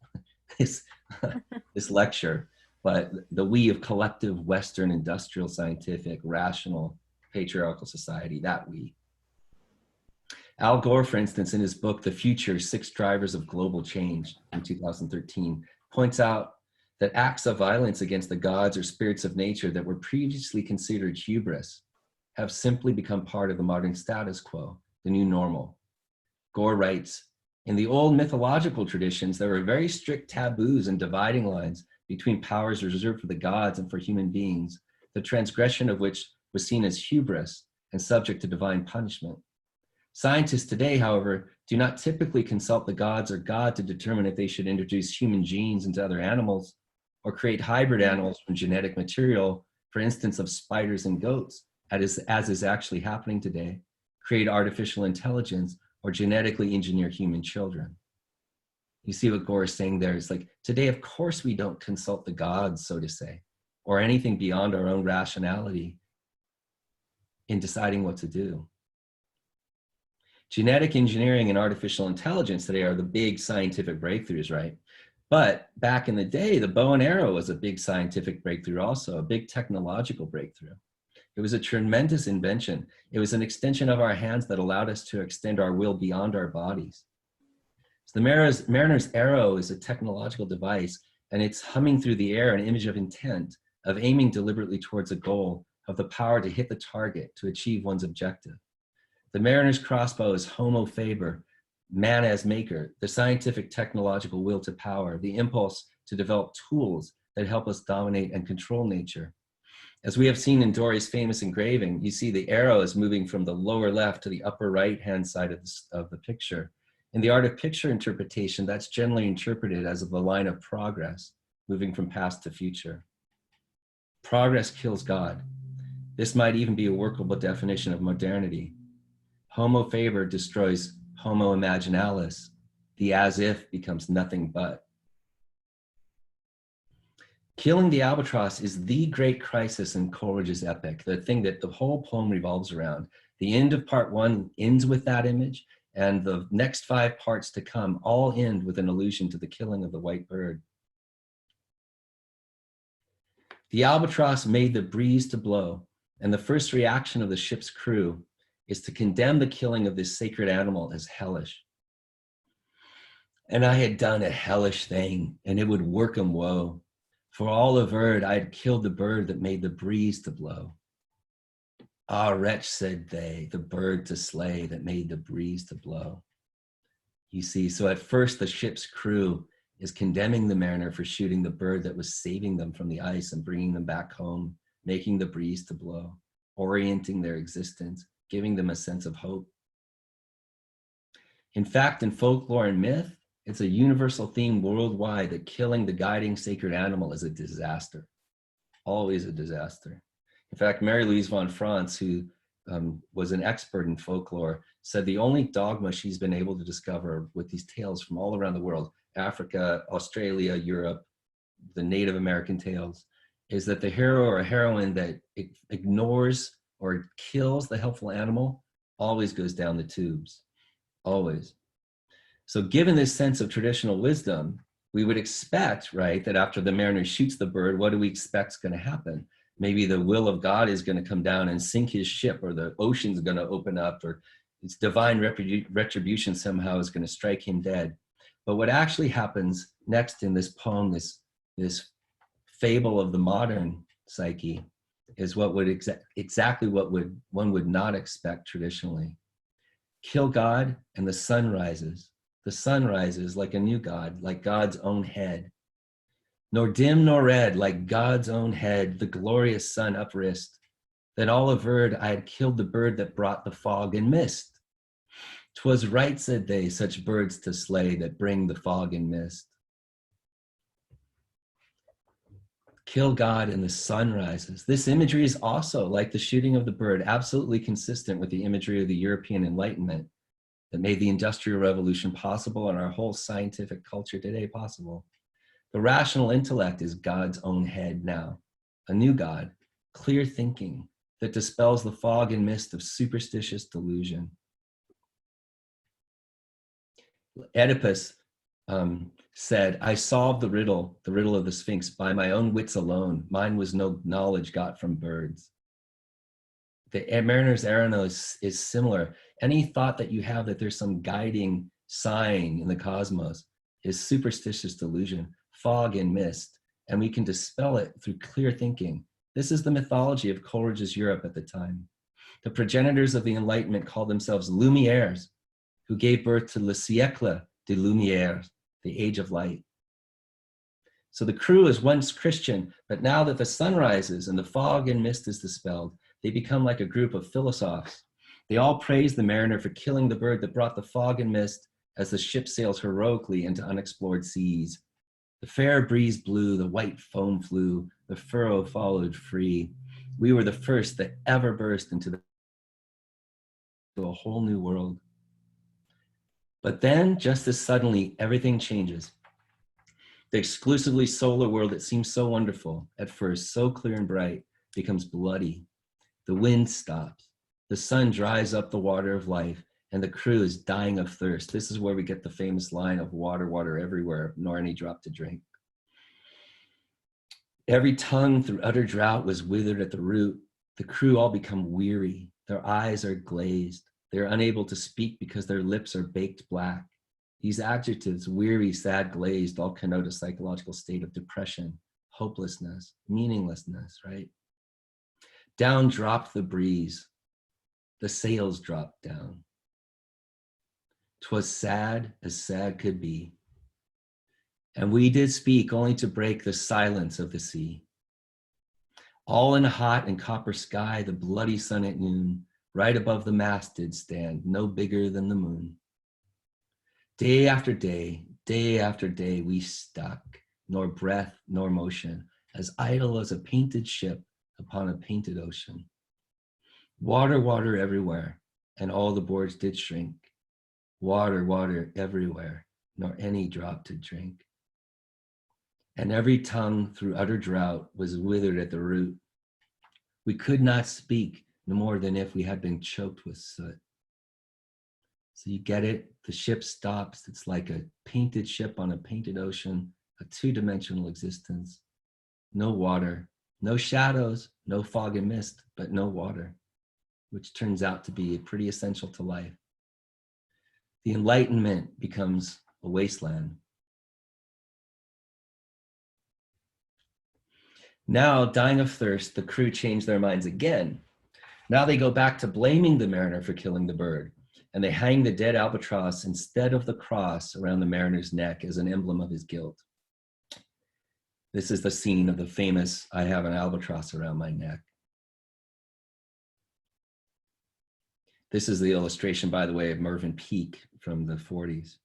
this lecture, but the we of collective Western industrial, scientific, rational, patriarchal society, that we. Al Gore, for instance, in his book, The Future, 6 Drivers of Global Change in 2013, points out that acts of violence against the gods or spirits of nature that were previously considered hubris have simply become part of the modern status quo, the new normal. Gore writes, in the old mythological traditions, there were very strict taboos and dividing lines between powers reserved for the gods and for human beings, the transgression of which was seen as hubris and subject to divine punishment. Scientists today, however, do not typically consult the gods or God to determine if they should introduce human genes into other animals or create hybrid animals from genetic material, for instance, of spiders and goats, as is actually happening today, create artificial intelligence, or genetically engineer human children. You see what Gore is saying there? It's like, today, of course, we don't consult the gods, so to say, or anything beyond our own rationality in deciding what to do. Genetic engineering and artificial intelligence today are the big scientific breakthroughs, right? But back in the day, the bow and arrow was a big scientific breakthrough also, a big technological breakthrough. It was a tremendous invention. It was an extension of our hands that allowed us to extend our will beyond our bodies. So the mariner's arrow is a technological device, and it's humming through the air an image of intent, of aiming deliberately towards a goal, of the power to hit the target, to achieve one's objective. The mariner's crossbow is homo faber, man as maker, the scientific technological will to power, the impulse to develop tools that help us dominate and control nature. As we have seen in Dory's famous engraving, you see the arrow is moving from the lower left to the upper right-hand side of the picture. In the art of picture interpretation, that's generally interpreted as the line of progress, moving from past to future. Progress kills God. This might even be a workable definition of modernity. Homo faber destroys homo imaginalis. The as-if becomes nothing but. Killing the albatross is the great crisis in Coleridge's epic, the thing that the whole poem revolves around. The end of part 1 ends with that image, and the next 5 parts to come all end with an allusion to the killing of the white bird. The albatross made the breeze to blow, and the first reaction of the ship's crew is to condemn the killing of this sacred animal as hellish. And I had done a hellish thing, and it would work 'em woe. For all averred, I had killed the bird that made the breeze to blow. Ah, wretch, said they, the bird to slay that made the breeze to blow. You see, so at first the ship's crew is condemning the mariner for shooting the bird that was saving them from the ice and bringing them back home, making the breeze to blow, orienting their existence, giving them a sense of hope. In fact, in folklore and myth, it's a universal theme worldwide that killing the guiding sacred animal is a disaster, always a disaster. In fact, Mary Louise von Franz, who was an expert in folklore, said the only dogma she's been able to discover with these tales from all around the world, Africa, Australia, Europe, the Native American tales, is that the hero or heroine that ignores or kills the helpful animal always goes down the tubes, always. So given this sense of traditional wisdom, we would expect, right, that after the mariner shoots the bird, what do we expect is going to happen? Maybe the will of God is going to come down and sink his ship, or the ocean's going to open up, or its divine retribution somehow is going to strike him dead. But what actually happens next in this poem, this fable of the modern psyche, is what would exactly what one would not expect traditionally. Kill God and the sun rises. The sun rises like a new God, like God's own head. Nor dim nor red, like God's own head, the glorious sun uprist. Then all averred I had killed the bird that brought the fog and mist. 'Twas right, said they, such birds to slay that bring the fog and mist. Kill God and the sun rises. This imagery is also, like the shooting of the bird, absolutely consistent with the imagery of the European Enlightenment that made the Industrial Revolution possible and our whole scientific culture today possible. The rational intellect is God's own head now, a new God, clear thinking that dispels the fog and mist of superstitious delusion. Oedipus said, I solved the riddle of the Sphinx by my own wits alone. Mine was no knowledge got from birds. The mariner's arrow is similar. Any thought that you have that there's some guiding sign in the cosmos is superstitious delusion, fog and mist, and we can dispel it through clear thinking. This is the mythology of Coleridge's Europe at the time. The progenitors of the Enlightenment called themselves Lumières, who gave birth to Le siècle des Lumières, the age of light. So the crew is once Christian, but now that the sun rises and the fog and mist is dispelled, they become like a group of philosophers. They all praise the mariner for killing the bird that brought the fog and mist as the ship sails heroically into unexplored seas. The fair breeze blew, the white foam flew, the furrow followed free. We were the first that ever burst into a whole new world. But then, just as suddenly, everything changes. The exclusively solar world that seems so wonderful, at first so clear and bright, becomes bloody. The wind stops. The sun dries up the water of life, and the crew is dying of thirst. This is where we get the famous line of water, water everywhere, nor any drop to drink. Every tongue through utter drought was withered at the root. The crew all become weary. Their eyes are glazed. They are unable to speak because their lips are baked black. These adjectives, weary, sad, glazed, all connote a psychological state of depression, hopelessness, meaninglessness, right? Down dropped the breeze. The sails dropped down. 'Twas sad as sad could be. And we did speak only to break the silence of the sea. All in a hot and copper sky, the bloody sun at noon, right above the mast did stand, no bigger than the moon. Day after day we stuck, nor breath nor motion, as idle as a painted ship upon a painted ocean. Water, water everywhere, and all the boards did shrink. Water, water everywhere, nor any drop to drink. And every tongue through utter drought was withered at the root. We could not speak no more than if we had been choked with soot. So you get it? The ship stops. It's like a painted ship on a painted ocean, a two-dimensional existence. No water, no shadows, no fog and mist, but no water, which turns out to be pretty essential to life. The Enlightenment becomes a wasteland. Now, dying of thirst, the crew change their minds again. Now they go back to blaming the mariner for killing the bird, and they hang the dead albatross instead of the cross around the mariner's neck as an emblem of his guilt. This is the scene of the famous, "I have an albatross around my neck." This is the illustration, by the way, of Mervyn Peake from the 40s.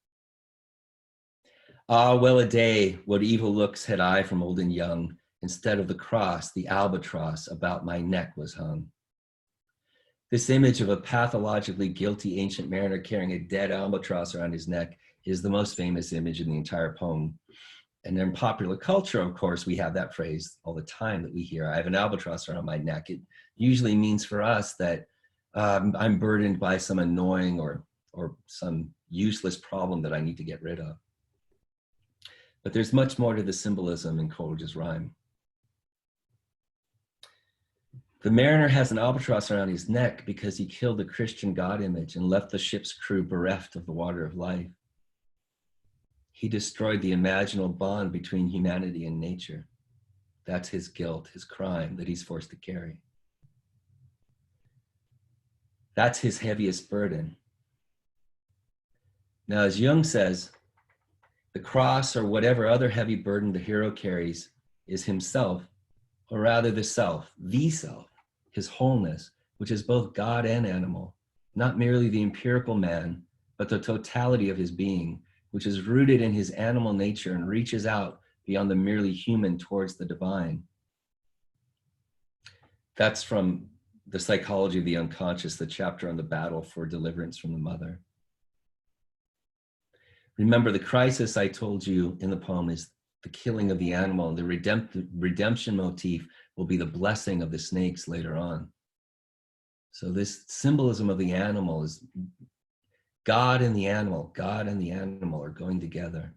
Ah, well a day, what evil looks had I from old and young. Instead of the cross, the albatross about my neck was hung. This image of a pathologically guilty ancient mariner carrying a dead albatross around his neck is the most famous image in the entire poem. And in popular culture, of course, we have that phrase all the time that we hear, "I have an albatross around my neck." It usually means for us that I'm burdened by some annoying or some useless problem that I need to get rid of. But there's much more to the symbolism in Coleridge's rhyme. The mariner has an albatross around his neck because he killed the Christian God image and left the ship's crew bereft of the water of life. He destroyed the imaginal bond between humanity and nature. That's his guilt, his crime that he's forced to carry. That's his heaviest burden. Now, as Jung says, the cross or whatever other heavy burden the hero carries is himself, or rather the self, his wholeness, which is both God and animal, not merely the empirical man, but the totality of his being, which is rooted in his animal nature and reaches out beyond the merely human towards the divine. That's from The Psychology of the Unconscious, the chapter on the battle for deliverance from the mother. Remember, the crisis I told you in the poem is the killing of the animal, and the redemption motif will be the blessing of the snakes later on. So this symbolism of the animal is God and the animal are going together.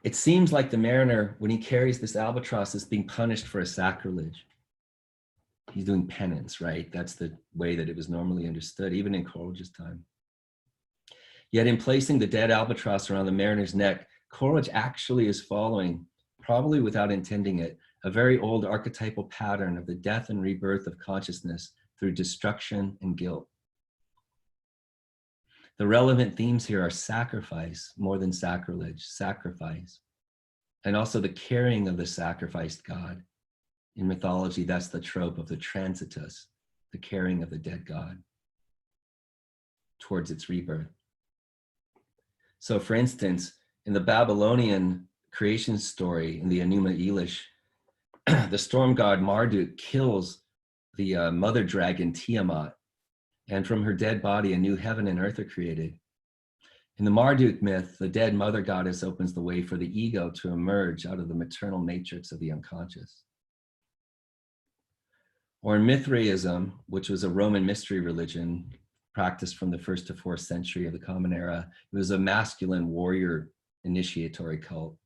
It seems like the mariner, when he carries this albatross, is being punished for a sacrilege. He's doing penance, right? That's the way that it was normally understood, even in Coleridge's time. Yet in placing the dead albatross around the mariner's neck, Coleridge actually is following, probably without intending it, a very old archetypal pattern of the death and rebirth of consciousness through destruction and guilt. The relevant themes here are sacrifice, more than sacrilege, sacrifice, and also the carrying of the sacrificed God. In mythology, that's the trope of the transitus, the carrying of the dead God towards its rebirth. So for instance, in the Babylonian creation story in the Enuma Elish, the storm god Marduk kills the mother dragon Tiamat, and from her dead body, a new heaven and earth are created. In the Marduk myth, the dead mother goddess opens the way for the ego to emerge out of the maternal matrix of the unconscious. Or in Mithraism, which was a Roman mystery religion practiced from the 1st to 4th century of the Common Era, it was a masculine warrior initiatory cult.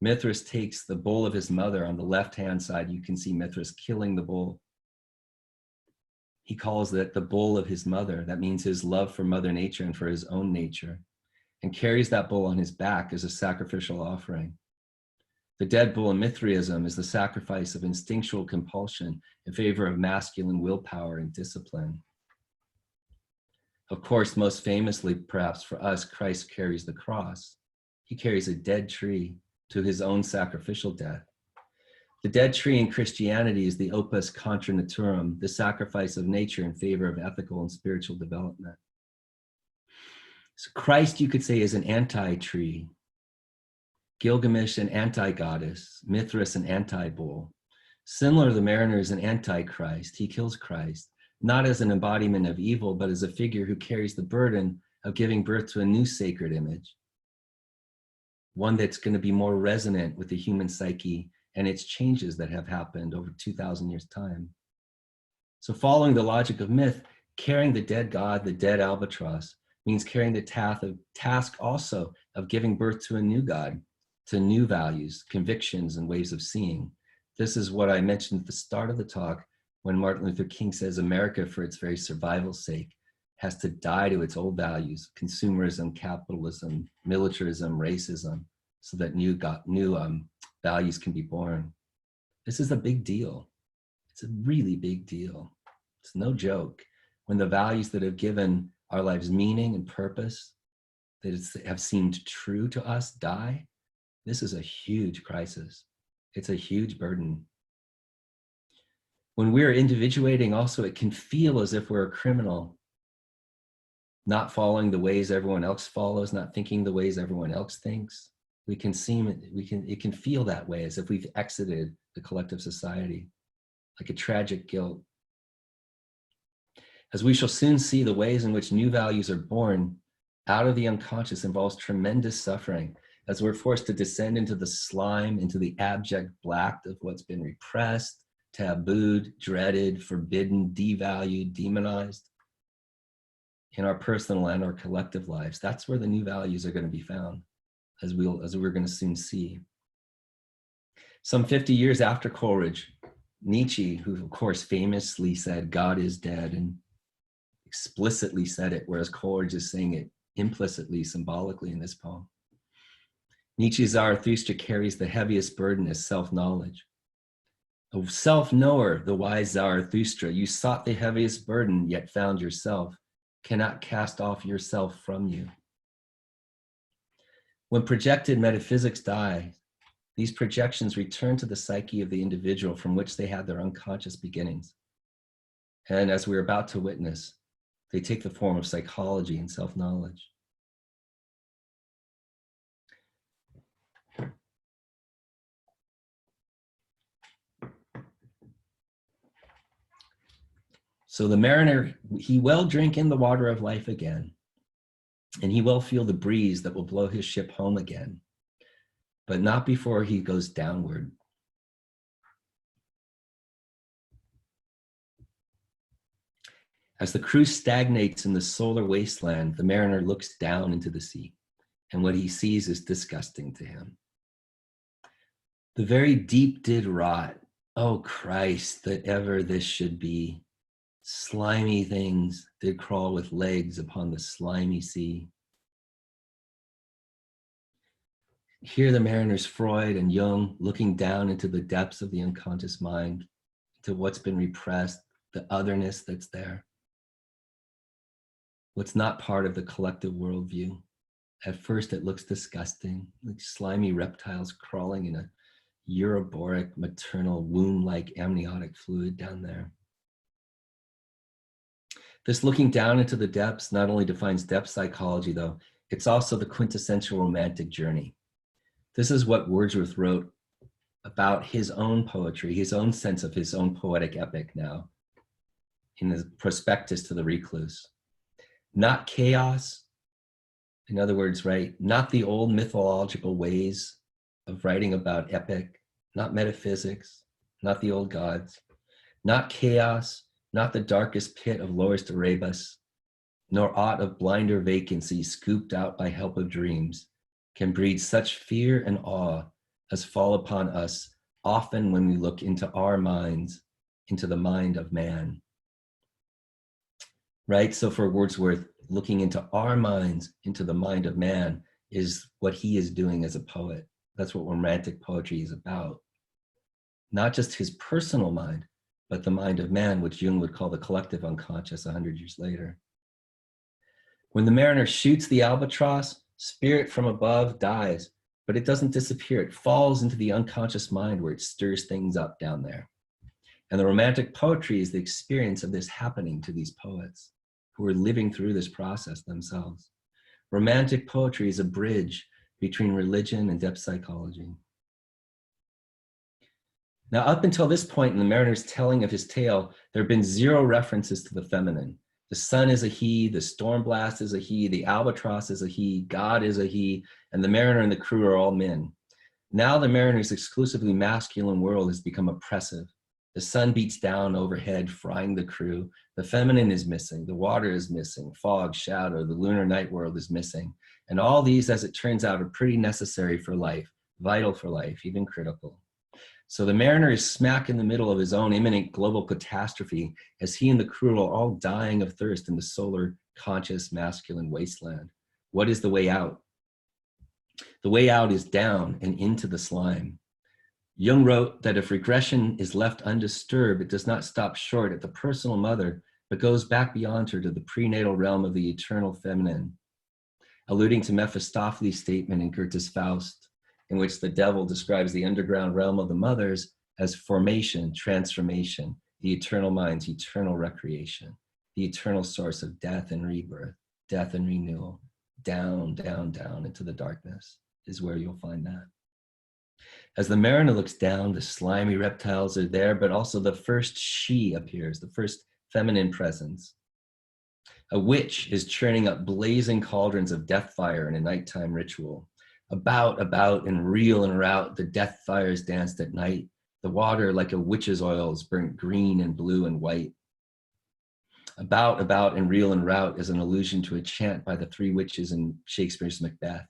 Mithras takes the bull of his mother. On the left-hand side, you can see Mithras killing the bull. He calls it the bull of his mother. That means his love for Mother Nature and for his own nature, and carries that bull on his back as a sacrificial offering. The dead bull in Mithraism is the sacrifice of instinctual compulsion in favor of masculine willpower and discipline. Of course, most famously, perhaps for us, Christ carries the cross. He carries a dead tree to his own sacrificial death. The dead tree in Christianity is the opus contra naturam, the sacrifice of nature in favor of ethical and spiritual development. So Christ, you could say, is an anti-tree. Gilgamesh, an anti-goddess. Mithras, an anti-bull. Similar, the mariner is an anti-Christ. He kills Christ, not as an embodiment of evil, but as a figure who carries the burden of giving birth to a new sacred image, one that's going to be more resonant with the human psyche and its changes that have happened over 2,000 years' time. So following the logic of myth, carrying the dead god, the dead albatross, means carrying the task also of giving birth to a new god, to new values, convictions, and ways of seeing. This is what I mentioned at the start of the talk when Martin Luther King says America, for its very survival's sake, has to die to its old values, consumerism, capitalism, militarism, racism, so that new values can be born. This is a big deal. It's a really big deal. It's no joke. When the values that have given our lives meaning and purpose, that have seemed true to us, die, this is a huge crisis. It's a huge burden. When we're individuating also, it can feel as if we're a criminal, not following the ways everyone else follows, not thinking the ways everyone else thinks. It can feel that way, as if we've exited the collective society, like a tragic guilt. As we shall soon see, the ways in which new values are born out of the unconscious involves tremendous suffering, as we're forced to descend into the slime, into the abject black of what's been repressed, tabooed, dreaded, forbidden, devalued, demonized in our personal and our collective lives. That's where the new values are going to be found, as we're going to soon see. Some 50 years after Coleridge, Nietzsche, who of course famously said God is dead and explicitly said it, whereas Coleridge is saying it implicitly, symbolically in this poem. Nietzsche's Zarathustra carries the heaviest burden as self-knowledge. O self-knower, the wise Zarathustra, you sought the heaviest burden, yet found yourself, cannot cast off yourself from you. When projected metaphysics die, these projections return to the psyche of the individual from which they had their unconscious beginnings. And as we're about to witness, they take the form of psychology and self-knowledge. So the mariner, he will drink in the water of life again, and he will feel the breeze that will blow his ship home again, but not before he goes downward. As the cruise stagnates in the solar wasteland, the mariner looks down into the sea, and what he sees is disgusting to him. The very deep did rot. Oh Christ, that ever this should be. Slimy things did crawl with legs upon the slimy sea. Here the mariners Freud and Jung looking down into the depths of the unconscious mind, to what's been repressed, the otherness that's there, what's not part of the collective worldview. At first it looks disgusting, like slimy reptiles crawling in a uroboric, maternal, womb-like amniotic fluid down there. This looking down into the depths not only defines depth psychology, though, it's also the quintessential romantic journey. This is what Wordsworth wrote about his own poetry, his own sense of his own poetic epic now, in his prospectus to the recluse. Not chaos, in other words, right? Not the old mythological ways of writing about epic, not metaphysics, not the old gods, not chaos, not the darkest pit of lowest Erebus, nor aught of blinder vacancy scooped out by help of dreams, can breed such fear and awe as fall upon us often when we look into our minds, into the mind of man. Right? So for Wordsworth, looking into our minds, into the mind of man, is what he is doing as a poet. That's what romantic poetry is about. Not just his personal mind, but the mind of man, which Jung would call the collective unconscious 100 years later. When the mariner shoots the albatross, spirit from above dies, but it doesn't disappear. It falls into the unconscious mind where it stirs things up down there. And the romantic poetry is the experience of this happening to these poets who are living through this process themselves. Romantic poetry is a bridge between religion and depth psychology. Now, up until this point in the mariner's telling of his tale, there have been zero references to the feminine. The sun is a he, the storm blast is a he, the albatross is a he, God is a he, and the mariner and the crew are all men. Now the mariner's exclusively masculine world has become oppressive. The sun beats down overhead, frying the crew. The feminine is missing, the water is missing, fog, shadow, the lunar night world is missing. And all these, as it turns out, are pretty necessary for life, vital for life, even critical. So the mariner is smack in the middle of his own imminent global catastrophe as he and the crew are all dying of thirst in the solar, conscious, masculine wasteland. What is the way out? The way out is down and into the slime. Jung wrote that if regression is left undisturbed, it does not stop short at the personal mother, but goes back beyond her to the prenatal realm of the eternal feminine, alluding to Mephistopheles' statement in Goethe's Faust, in which the devil describes the underground realm of the mothers as formation, transformation, the eternal mind's eternal recreation, the eternal source of death and rebirth, death and renewal, down, down, down into the darkness is where you'll find that. As the mariner looks down, the slimy reptiles are there, but also the first she appears, the first feminine presence. A witch is churning up blazing cauldrons of death fire in a nighttime ritual. About, and reel and rout, the death fires danced at night. The water, like a witch's oil, is burnt green and blue and white. About, and reel and rout is an allusion to a chant by the three witches in Shakespeare's Macbeth.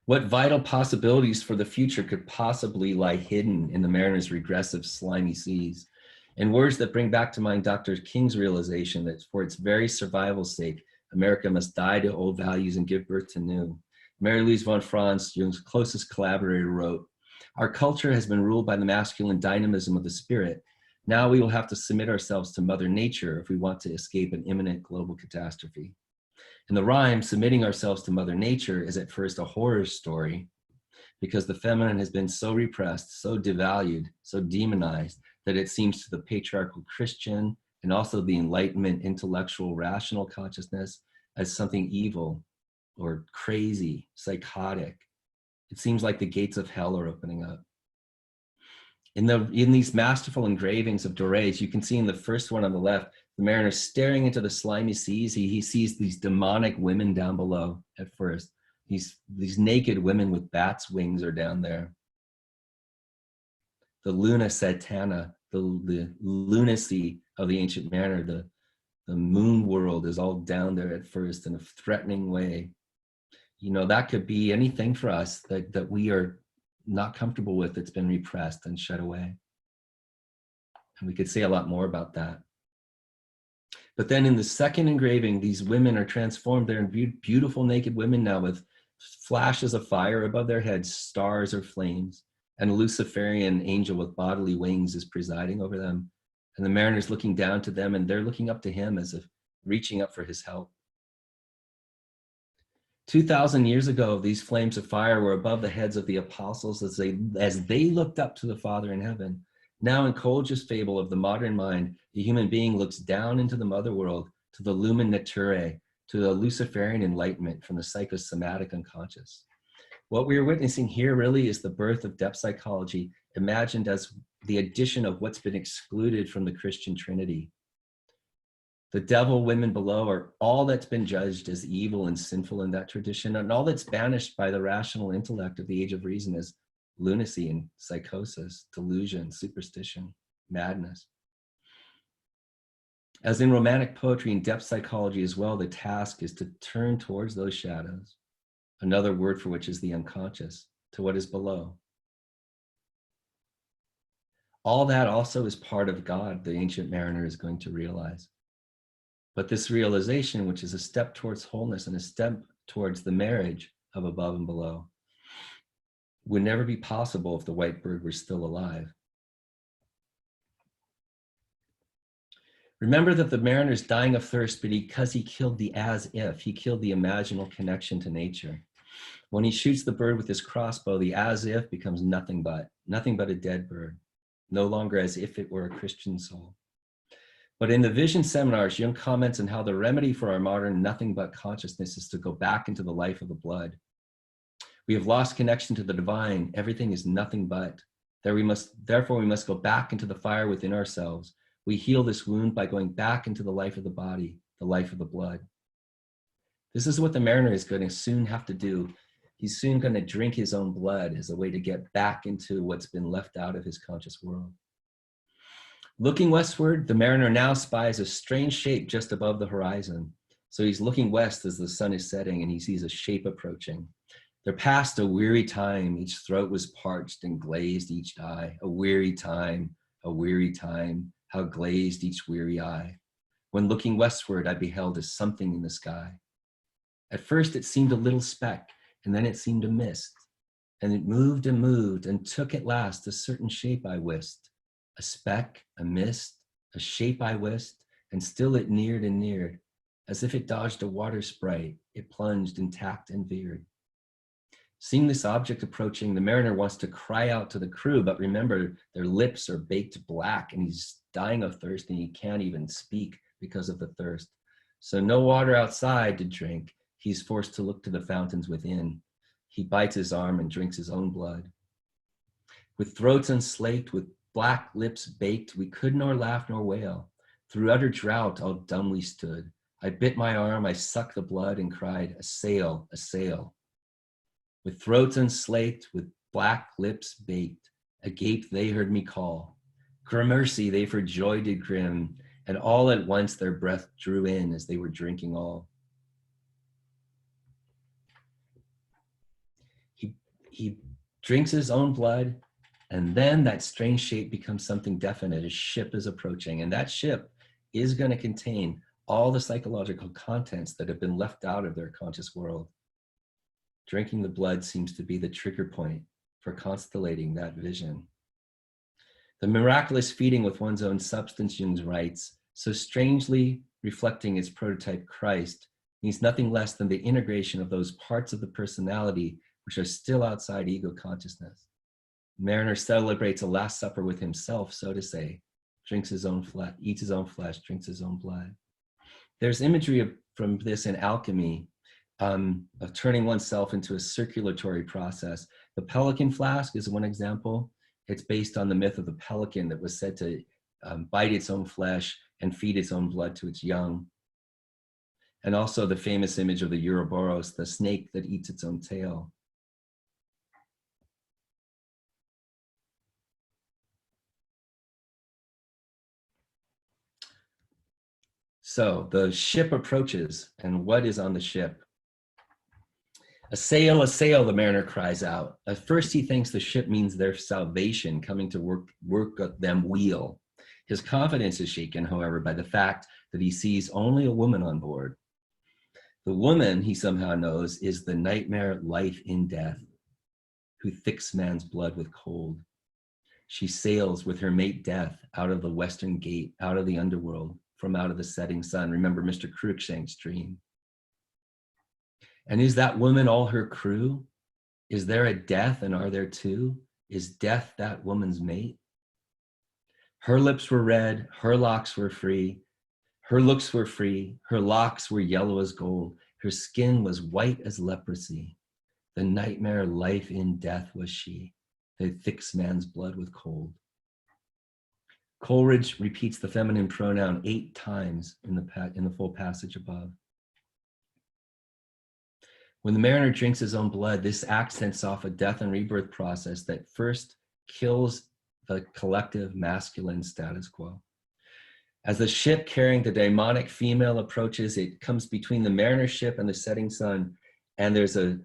What vital possibilities for the future could possibly lie hidden in the mariner's regressive, slimy seas? In words that bring back to mind Dr. King's realization that for its very survival's sake, America must die to old values and give birth to new. Mary Louise von Franz, Jung's closest collaborator, wrote, "Our culture has been ruled by the masculine dynamism of the spirit. Now we will have to submit ourselves to Mother Nature if we want to escape an imminent global catastrophe." In the rhyme, submitting ourselves to Mother Nature is at first a horror story because the feminine has been so repressed, so devalued, so demonized that it seems to the patriarchal Christian and also the Enlightenment intellectual rational consciousness as something evil or crazy, psychotic. It seems like the gates of hell are opening up. In these masterful engravings of Dorés, you can see in the first one on the left, the mariner staring into the slimy seas. He sees these demonic women down below at first. These naked women with bats' wings are down there. The luna satana, the lunacy of the ancient mariner, the moon world is all down there at first in a threatening way. You know, that could be anything for us that we are not comfortable with, that's been repressed and shut away. And we could say a lot more about that. But then in the second engraving, these women are transformed. They're beautiful naked women now with flashes of fire above their heads, stars or flames, and a Luciferian angel with bodily wings is presiding over them. And the mariner's looking down to them and they're looking up to him as if reaching up for his help. 2,000 years ago, these flames of fire were above the heads of the apostles as they looked up to the Father in heaven. Now in Coleridge's fable of the modern mind, the human being looks down into the mother world, to the lumen naturae, to the Luciferian enlightenment from the psychosomatic unconscious. What we are witnessing here really is the birth of depth psychology, imagined as the addition of what's been excluded from the Christian Trinity. The devil, women below, are all that's been judged as evil and sinful in that tradition, and all that's banished by the rational intellect of the age of reason is lunacy and psychosis, delusion, superstition, madness. As in romantic poetry and depth psychology as well, the task is to turn towards those shadows, another word for which is the unconscious, to what is below. All that also is part of God, the ancient mariner is going to realize. But this realization, which is a step towards wholeness and a step towards the marriage of above and below, would never be possible if the white bird were still alive. Remember that the mariner's dying of thirst, but because he killed the as if, he killed the imaginal connection to nature. When he shoots the bird with his crossbow, the as if becomes nothing but a dead bird, no longer as if it were a Christian soul. But in the vision seminars, Jung comments on how the remedy for our modern nothing but consciousness is to go back into the life of the blood. We have lost connection to the divine. Everything is nothing but. Therefore, we must go back into the fire within ourselves. We heal this wound by going back into the life of the body, the life of the blood. This is what the mariner is going to soon have to do. He's soon going to drink his own blood as a way to get back into what's been left out of his conscious world. Looking westward, the mariner now spies a strange shape just above the horizon. So he's looking west as the sun is setting, and he sees a shape approaching. There passed a weary time. Each throat was parched and glazed each eye. A weary time, how glazed each weary eye. When looking westward, I beheld a something in the sky. At first it seemed a little speck, and then it seemed a mist. And it moved and took at last a certain shape I wist. A speck, a mist, a shape I wist, and still it neared and neared. As if it dodged a water sprite, it plunged and tacked and veered. Seeing this object approaching, the mariner wants to cry out to the crew, but remember, their lips are baked black and he's dying of thirst and he can't even speak because of the thirst. So no water outside to drink. He's forced to look to the fountains within. He bites his arm and drinks his own blood. With throats unslaked, with black lips baked, we could nor laugh nor wail. Through utter drought, all dumb we stood. I bit my arm, I sucked the blood and cried, a sail, a sail. With throats unslaked, with black lips baked, agape they heard me call. Gramercy they for joy did grim, and all at once their breath drew in as they were drinking all. He drinks his own blood, and then that strange shape becomes something definite. A ship is approaching, and that ship is going to contain all the psychological contents that have been left out of their conscious world. Drinking the blood seems to be the trigger point for constellating that vision. The miraculous feeding with one's own substance, Jung writes, so strangely reflecting its prototype Christ, means nothing less than the integration of those parts of the personality which are still outside ego consciousness. Mariner celebrates a last supper with himself, so to say, drinks his own flesh, eats his own flesh, drinks his own blood. There's imagery from this in alchemy, of turning oneself into a circulatory process. The pelican flask is one example. It's based on the myth of the pelican that was said to bite its own flesh and feed its own blood to its young. And also the famous image of the Ouroboros, the snake that eats its own tail. So the ship approaches, and what is on the ship? A sail, the mariner cries out. At first he thinks the ship means their salvation, coming to work them weal. His confidence is shaken, however, by the fact that he sees only a woman on board. The woman, he somehow knows, is the nightmare life in death, who thicks man's blood with cold. She sails with her mate death out of the western gate, out of the underworld, from out of the setting sun. Remember Mr. Cruikshank's dream. And is that woman all her crew? Is there a death, and are there two? Is death that woman's mate? Her lips were red, her locks were free. Her looks were free, her locks were yellow as gold. Her skin was white as leprosy. The nightmare life in death was she, that thicks man's blood with cold. Coleridge repeats the feminine pronoun 8 times in the full passage above. When the mariner drinks his own blood, this accents off a death and rebirth process that first kills the collective masculine status quo. As the ship carrying the daimonic female approaches, it comes between the mariner ship and the setting sun, and there's a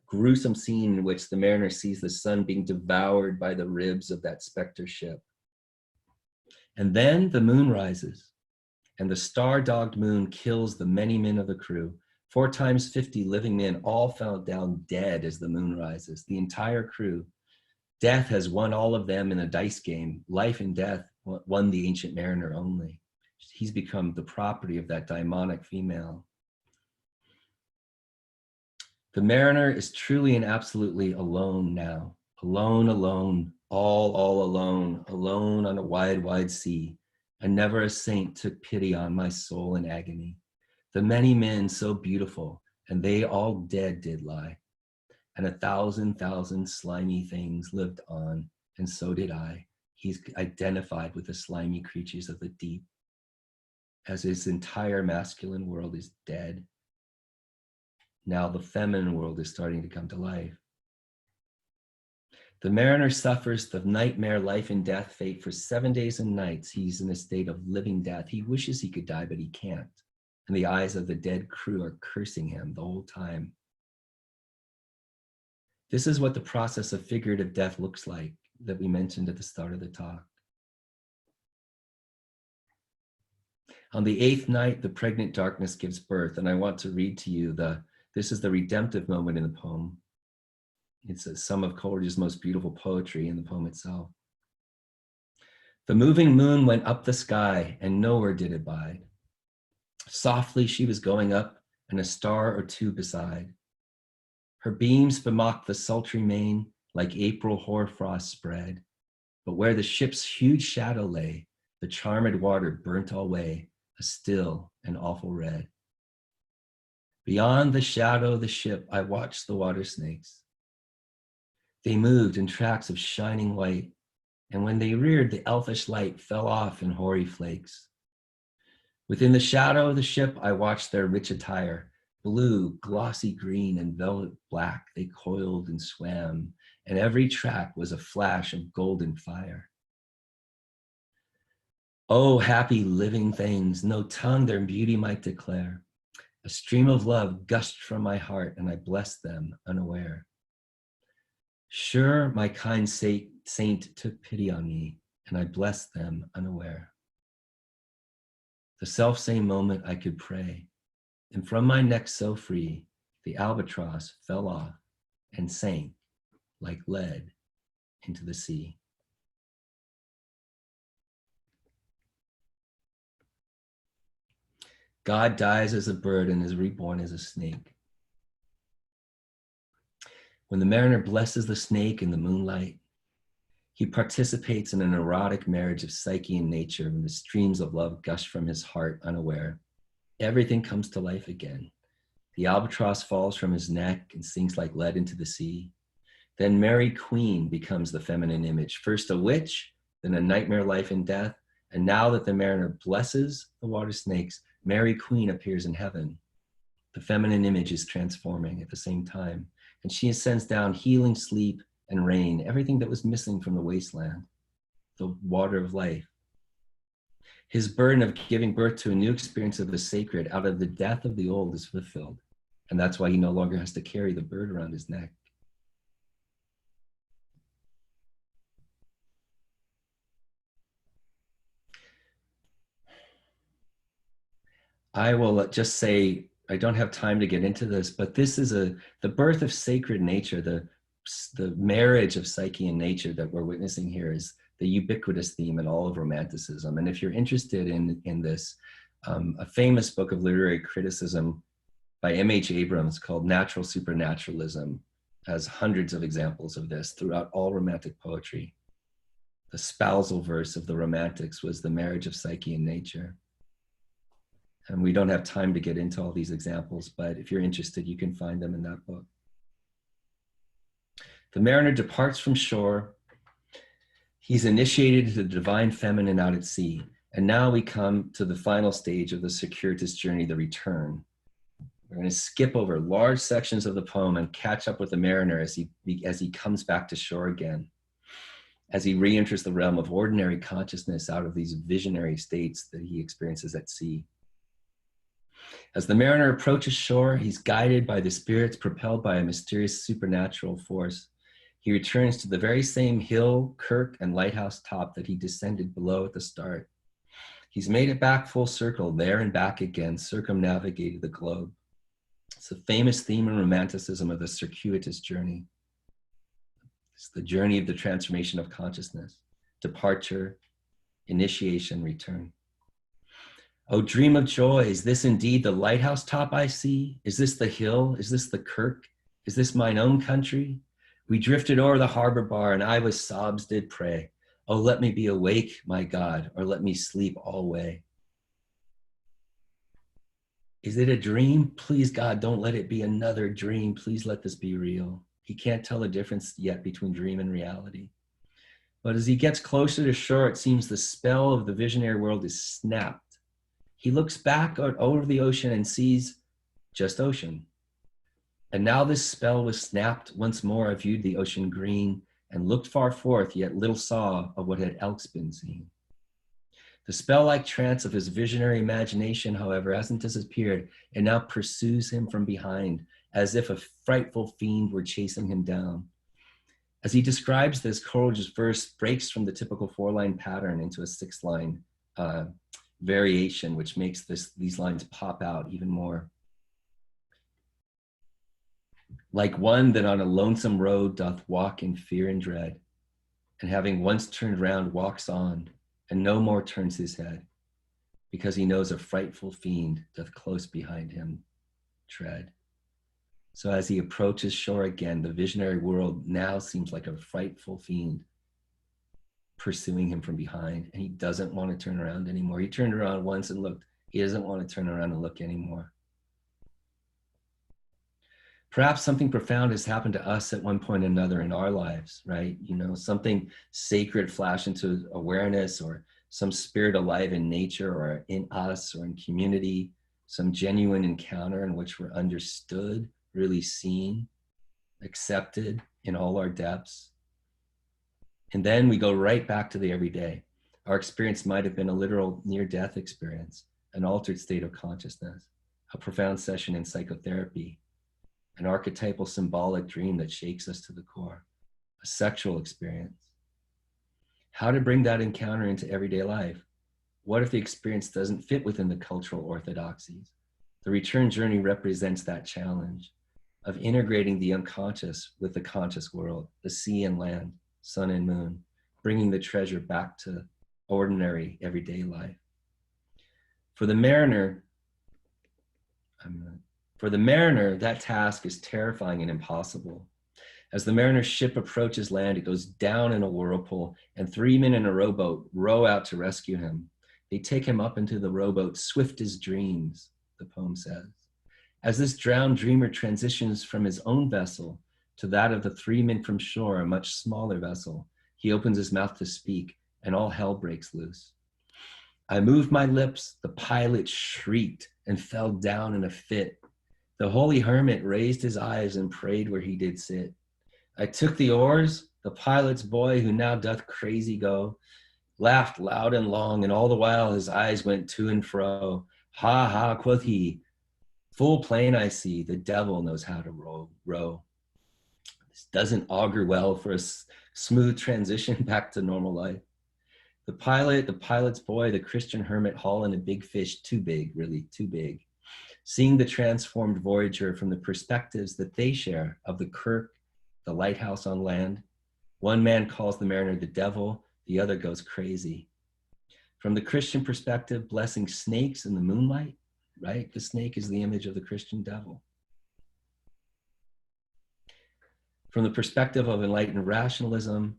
gruesome scene in which the mariner sees the sun being devoured by the ribs of that specter ship. And then the moon rises, and the star-dogged moon kills the many men of the crew. 4 times 50 living men all fell down dead as the moon rises. The entire crew. Death has won all of them in a dice game. Life and death won the ancient mariner only. He's become the property of that daimonic female. The mariner is truly and absolutely alone now. Alone, alone, all alone, alone on a wide, wide sea. And never a saint took pity on my soul in agony. The many men so beautiful, and they all dead did lie. And 1,000 slimy things lived on, and so did I. He's identified with the slimy creatures of the deep, as his entire masculine world is dead. Now the feminine world is starting to come to life. The mariner suffers the nightmare life and death fate for 7 days and nights. He's in a state of living death. He wishes he could die, but he can't. And the eyes of the dead crew are cursing him the whole time. This is what the process of figurative death looks like that we mentioned at the start of the talk. On the 8th night, the pregnant darkness gives birth, and I want to read to you this is the redemptive moment in the poem. It's some of Coleridge's most beautiful poetry in the poem itself. The moving moon went up the sky, and nowhere did it bide. Softly she was going up, and a star or two beside. Her beams bemocked the sultry main, like April hoarfrost spread. But where the ship's huge shadow lay, the charmed water burnt alway, a still and awful red. Beyond the shadow of the ship, I watched the water snakes. They moved in tracks of shining white, and when they reared, the elfish light fell off in hoary flakes. Within the shadow of the ship, I watched their rich attire. Blue, glossy green, and velvet black, they coiled and swam, and every track was a flash of golden fire. Oh, happy living things, no tongue their beauty might declare. A stream of love gushed from my heart, and I blessed them unaware. Sure, my kind saint took pity on me, and I blessed them unaware. The selfsame moment I could pray, and from my neck so free, the albatross fell off and sank like lead into the sea. God dies as a bird and is reborn as a snake. When the mariner blesses the snake in the moonlight, he participates in an erotic marriage of psyche and nature when the streams of love gush from his heart unaware. Everything comes to life again. The albatross falls from his neck and sinks like lead into the sea. Then Mary Queen becomes the feminine image, first a witch, then a nightmare life and death. And now that the mariner blesses the water snakes, Mary Queen appears in heaven. The feminine image is transforming at the same time, and she sends down healing sleep and rain, everything that was missing from the wasteland, the water of life. His burden of giving birth to a new experience of the sacred out of the death of the old is fulfilled. And that's why he no longer has to carry the bird around his neck. I will just say, I don't have time to get into this, but this is the birth of sacred nature, the marriage of psyche and nature that we're witnessing here is the ubiquitous theme in all of Romanticism. And if you're interested in this, a famous book of literary criticism by M.H. Abrams called Natural Supernaturalism has hundreds of examples of this throughout all Romantic poetry. The spousal verse of the Romantics was the marriage of psyche and nature. And we don't have time to get into all these examples, but if you're interested, you can find them in that book. The mariner departs from shore. He's initiated to the divine feminine out at sea. And now we come to the final stage of the circuitous journey, the return. We're going to skip over large sections of the poem and catch up with the mariner as he comes back to shore again, as he re-enters the realm of ordinary consciousness out of these visionary states that he experiences at sea. As the mariner approaches shore, he's guided by the spirits propelled by a mysterious supernatural force. He returns to the very same hill, kirk, and lighthouse top that he descended below at the start. He's made it back full circle, there and back again, circumnavigated the globe. It's a famous theme in Romanticism of the circuitous journey. It's the journey of the transformation of consciousness, departure, initiation, return. Oh, dream of joy, is this indeed the lighthouse top I see? Is this the hill? Is this the kirk? Is this mine own country? We drifted o'er the harbor bar, and I with sobs did pray, oh, let me be awake, my God, or let me sleep alway. Is it a dream? Please, God, don't let it be another dream. Please let this be real. He can't tell the difference yet between dream and reality. But as he gets closer to shore, it seems the spell of the visionary world is snapped. He looks back over the ocean and sees just ocean. And now this spell was snapped. Once more I viewed the ocean green and looked far forth, yet little saw of what had else been seen. The spell-like trance of his visionary imagination, however, hasn't disappeared and now pursues him from behind, as if a frightful fiend were chasing him down. As he describes this, Coleridge's verse breaks from the typical 4-line pattern into a 6-line variation, which makes these lines pop out even more. Like one that on a lonesome road doth walk in fear and dread, and having once turned round walks on, and no more turns his head, because he knows a frightful fiend doth close behind him tread. So as he approaches shore again, the visionary world now seems like a frightful fiend pursuing him from behind, and he doesn't want to turn around anymore. He turned around once and looked. He doesn't want to turn around and look anymore. Perhaps something profound has happened to us at one point or another in our lives, right? You know, something sacred flash into awareness, or some spirit alive in nature or in us or in community, some genuine encounter in which we're understood, really seen, accepted in all our depths. And then we go right back to the everyday. Our experience might have been a literal near-death experience, an altered state of consciousness, a profound session in psychotherapy, an archetypal symbolic dream that shakes us to the core, a sexual experience. How to bring that encounter into everyday life? What if the experience doesn't fit within the cultural orthodoxies? The return journey represents that challenge of integrating the unconscious with the conscious world, the sea and land, sun and moon, bringing the treasure back to ordinary everyday life. For the mariner, that task is terrifying and impossible. As the mariner's ship approaches land, it goes down in a whirlpool, and 3 men in a rowboat row out to rescue him. They take him up into the rowboat, swift as dreams, the poem says. As this drowned dreamer transitions from his own vessel to that of the 3 men from shore, a much smaller vessel, he opens his mouth to speak, and all hell breaks loose. I moved my lips, the pilot shrieked and fell down in a fit. The holy hermit raised his eyes and prayed where he did sit. I took the oars, the pilot's boy who now doth crazy go, laughed loud and long, and all the while his eyes went to and fro. Ha ha, quoth he, full plain I see, the devil knows how to row. This doesn't augur well for a smooth transition back to normal life. The pilot, the pilot's boy, the Christian hermit hauling a big fish, too big, really too big. Seeing the transformed voyager from the perspectives that they share of the kirk, the lighthouse on land. One man calls the mariner the devil, the other goes crazy. From the Christian perspective, blessing snakes in the moonlight, right? The snake is the image of the Christian devil. From the perspective of enlightened rationalism,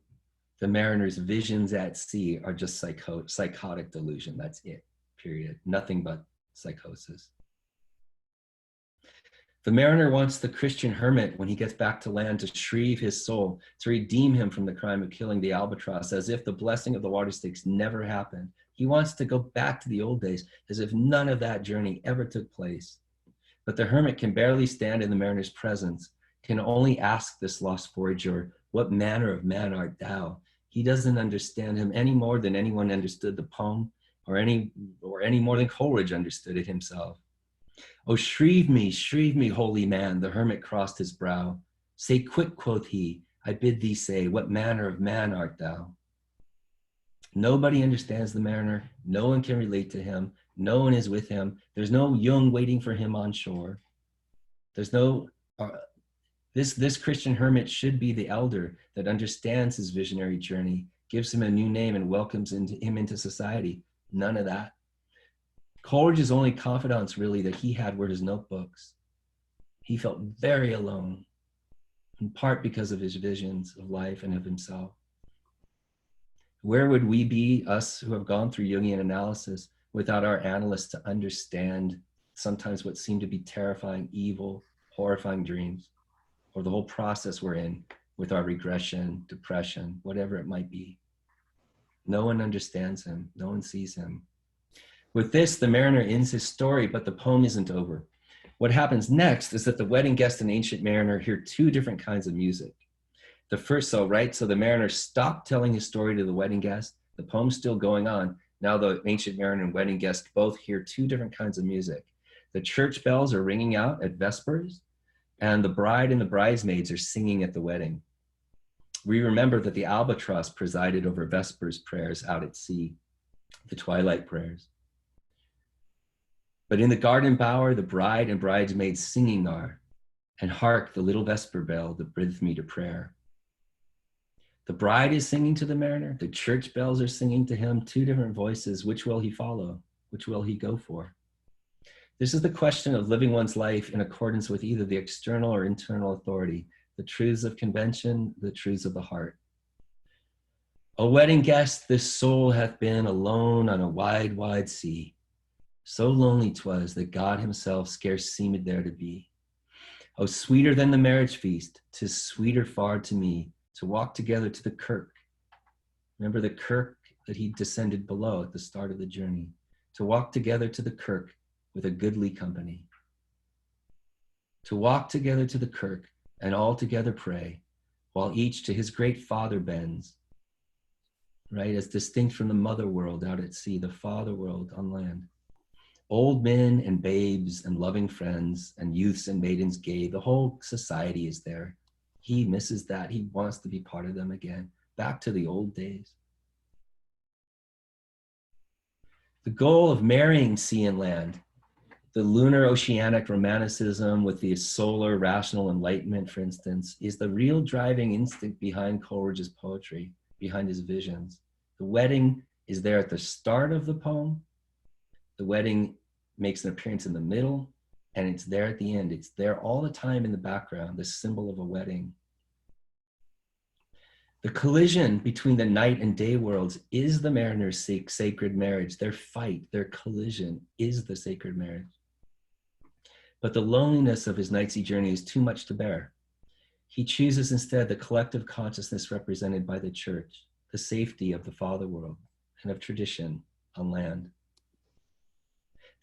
the mariner's visions at sea are just psychotic delusion. That's it, period. Nothing but psychosis. The mariner wants the Christian hermit, when he gets back to land, to shrieve his soul, to redeem him from the crime of killing the albatross, as if the blessing of the water snakes never happened. He wants to go back to the old days, as if none of that journey ever took place. But the hermit can barely stand in the mariner's presence, can only ask this lost voyager, what manner of man art thou? He doesn't understand him any more than anyone understood the poem, or any more than Coleridge understood it himself. Oh, shrieve me, holy man, the hermit crossed his brow. Say quick, quoth he, I bid thee say, what manner of man art thou? Nobody understands the mariner. No one can relate to him. No one is with him. There's no Jung waiting for him on shore. There's no, this Christian hermit should be the elder that understands his visionary journey, gives him a new name and welcomes him into society. None of that. Coleridge's only confidants really that he had were his notebooks. He felt very alone, in part because of his visions of life and of himself. Where would we be, us who have gone through Jungian analysis, without our analysts to understand sometimes what seem to be terrifying, evil, horrifying dreams, or the whole process we're in with our regression, depression, whatever it might be? No one understands him. No one sees him. With this, the mariner ends his story, but the poem isn't over. What happens next is that the wedding guest and ancient mariner hear two different kinds of music. The first, so the mariner stopped telling his story to the wedding guest. The poem's still going on. Now the ancient mariner and wedding guest both hear two different kinds of music. The church bells are ringing out at Vespers, and the bride and the bridesmaids are singing at the wedding. We remember that the albatross presided over Vespers prayers out at sea, the twilight prayers. But in the garden bower, the bride and bridesmaids singing are, and hark the little vesper bell that bids me to prayer. The bride is singing to the mariner, the church bells are singing to him, two different voices. Which will he follow? Which will he go for? This is the question of living one's life in accordance with either the external or internal authority, the truths of convention, the truths of the heart. O wedding guest, this soul hath been alone on a wide, wide sea. So lonely 'twas that God himself scarce seemed there to be. Oh, sweeter than the marriage feast, 'tis sweeter far to me to walk together to the kirk. Remember the kirk that he descended below at the start of the journey. To walk together to the kirk with a goodly company. To walk together to the kirk and all together pray, while each to his great Father bends, right? As distinct from the mother world out at sea, the father world on land. Old men and babes and loving friends and youths and maidens gay, the whole society is there. He misses that. He wants to be part of them again, back to the old days. The goal of marrying sea and land, the lunar oceanic romanticism with the solar rational enlightenment, for instance, is the real driving instinct behind Coleridge's poetry, behind his visions. The wedding is there at the start of the poem. The wedding makes an appearance in the middle, and it's there at the end. It's there all the time in the background, the symbol of a wedding. The collision between the night and day worlds is the mariner's sacred marriage. Their fight, their collision is the sacred marriage. But the loneliness of his night sea journey is too much to bear. He chooses instead the collective consciousness represented by the church, the safety of the father world and of tradition on land.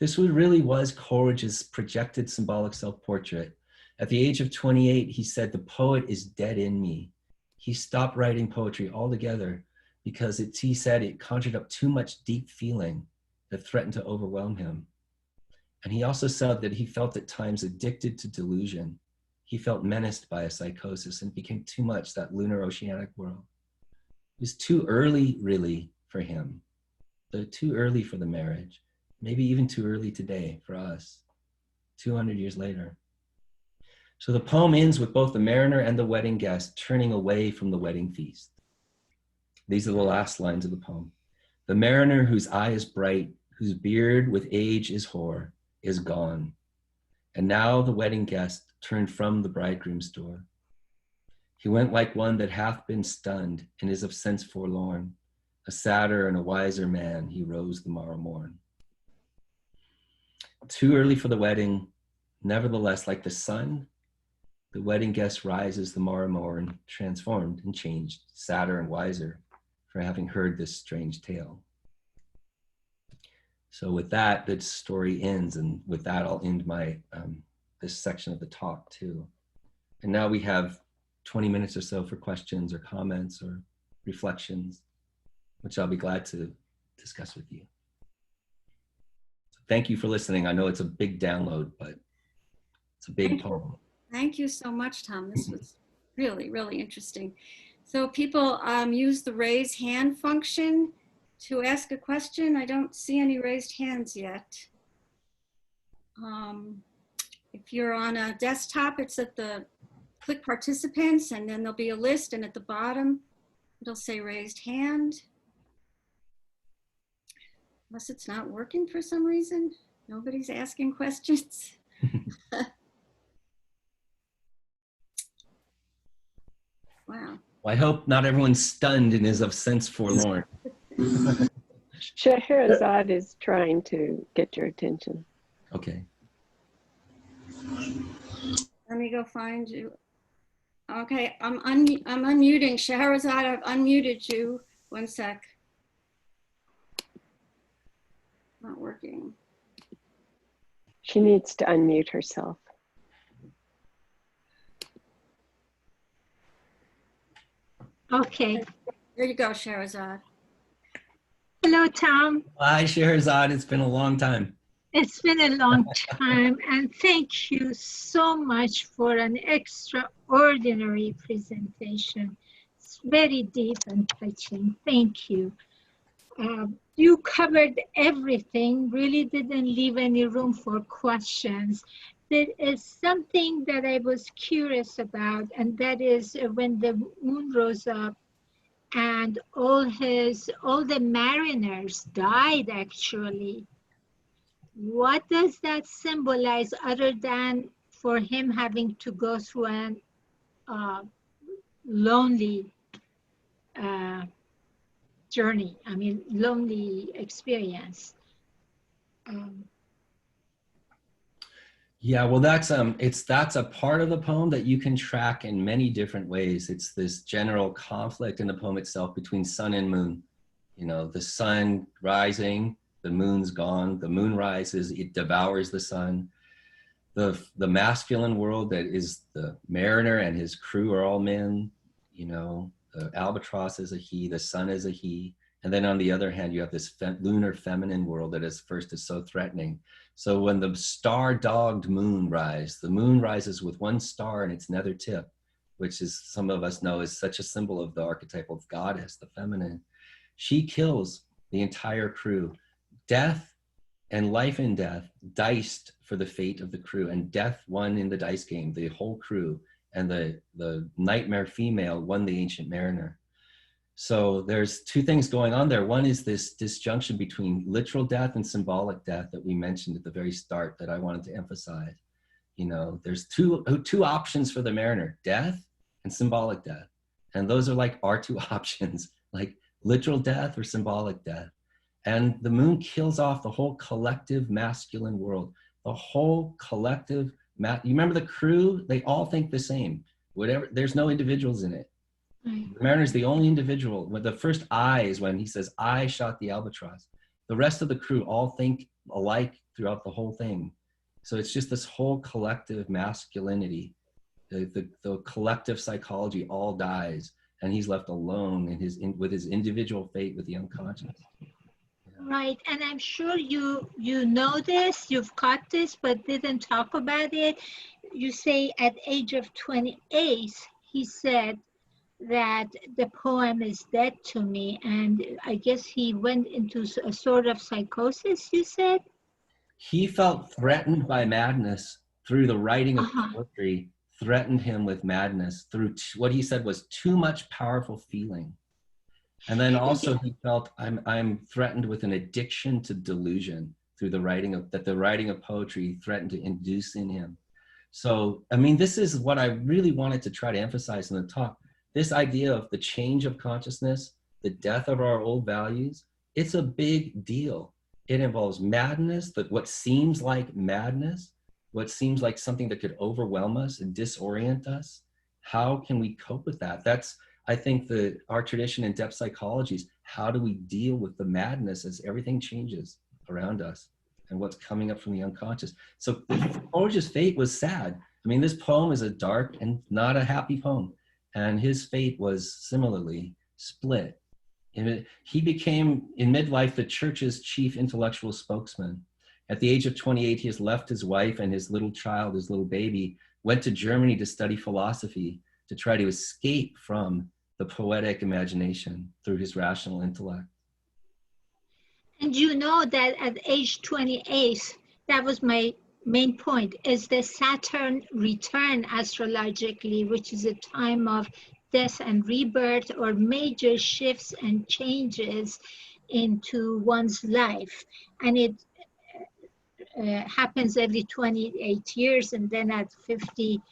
This really was Coleridge's projected symbolic self-portrait. At the age of 28, he said, "The poet is dead in me." He stopped writing poetry altogether because he said it conjured up too much deep feeling that threatened to overwhelm him. And he also said that he felt at times addicted to delusion. He felt menaced by a psychosis and became too much that lunar oceanic world. It was too early, really, for him. Too early for the marriage. Maybe even too early today for us, 200 years later. So the poem ends with both the mariner and the wedding guest turning away from the wedding feast. These are the last lines of the poem. The mariner whose eye is bright, whose beard with age is hoar, is gone. And now the wedding guest turned from the bridegroom's door. He went like one that hath been stunned and is of sense forlorn. A sadder and a wiser man, he rose the morrow morn. Too early for the wedding, nevertheless, like the sun, the wedding guest rises the morrow morn, transformed and changed, sadder and wiser for having heard this strange tale. So with that, the story ends, and with that, I'll end my this section of the talk too. And now we have 20 minutes or so for questions or comments or reflections, which I'll be glad to discuss with you. Thank you for listening. I know it's a big download, but it's a big poem. Thank you so much, Tom. This was really, really interesting. So people use the raise hand function to ask a question. I don't see any raised hands yet. If you're on a desktop, it's at the click participants, and then there'll be a list, and at the bottom, it'll say raised hand. Unless it's not working for some reason. Nobody's asking questions. Wow. Well, I hope not everyone's stunned and is of sense forlorn. Scheherazade is trying to get your attention. Okay. Let me go find you. Okay, I'm unmuting. Scheherazade, I've unmuted you. One sec. Not working. She needs to unmute herself. Okay. There you go, Scheherazade. Hello, Tom. Hi, Scheherazade. It's been a long time. It's been a long time, and thank you so much for an extraordinary presentation. It's very deep and touching. Thank you. You covered everything, really didn't leave any room for questions. There is something that I was curious about, and that is when the moon rose up and all the mariners died actually. What does that symbolize other than for him having to go through an lonely journey, I mean, lonely experience? Yeah, well, that's a part of the poem that you can track in many different ways. It's this general conflict in the poem itself between sun and moon. You know, the sun rising, the moon's gone. The moon rises, it devours the sun. The masculine world that is the mariner and his crew are all men. You know, the albatross is a he, the sun is a he. And then on the other hand, you have this lunar feminine world that is so threatening. So when the star-dogged moon rises, the moon rises with one star in its nether tip, which is, some of us know, is such a symbol of the archetype of goddess, the feminine. She kills the entire crew. Death and life and death diced for the fate of the crew, and death won in the dice game, the whole crew, and the nightmare female won the ancient mariner. So there's two things going on there. One is this disjunction between literal death and symbolic death that we mentioned at the very start that I wanted to emphasize. You know, there's two options for the mariner, death and symbolic death. And those are like our two options, like literal death or symbolic death. And the moon kills off the whole collective masculine world, the whole collective, you remember the crew? They all think the same. Whatever, there's no individuals in it. Right. The mariner's the only individual. When the first I is when he says, I shot the albatross. The rest of the crew all think alike throughout the whole thing. So it's just this whole collective masculinity. The collective psychology all dies, and he's left alone with his individual fate with the unconscious. Right, and I'm sure you know this, you've caught this, but didn't talk about it. You say at age of 28, he said that the poem is dead to me, and I guess he went into a sort of psychosis, you said? He felt threatened by madness through the writing of poetry, threatened him with madness through what he said was too much powerful feeling. And then also he felt I'm threatened with an addiction to delusion through the writing of poetry threatened to induce in him. So, I mean, this is what I really wanted to try to emphasize in the talk. This idea of the change of consciousness, the death of our old values, it's a big deal. It involves madness, that what seems like madness, what seems like something that could overwhelm us and disorient us. How can we cope with that? That's, I think, our tradition in depth psychology is how do we deal with the madness as everything changes around us and what's coming up from the unconscious. So George's fate was sad. I mean, this poem is a dark and not a happy poem. And his fate was similarly split. He became, in midlife, the church's chief intellectual spokesman. At the age of 28, he has left his wife and his little child, his little baby, went to Germany to study philosophy, to try to escape from the poetic imagination through his rational intellect. And you know that at age 28, that was my main point, is the Saturn return astrologically, which is a time of death and rebirth or major shifts and changes into one's life. And it happens every 28 years and then at 56.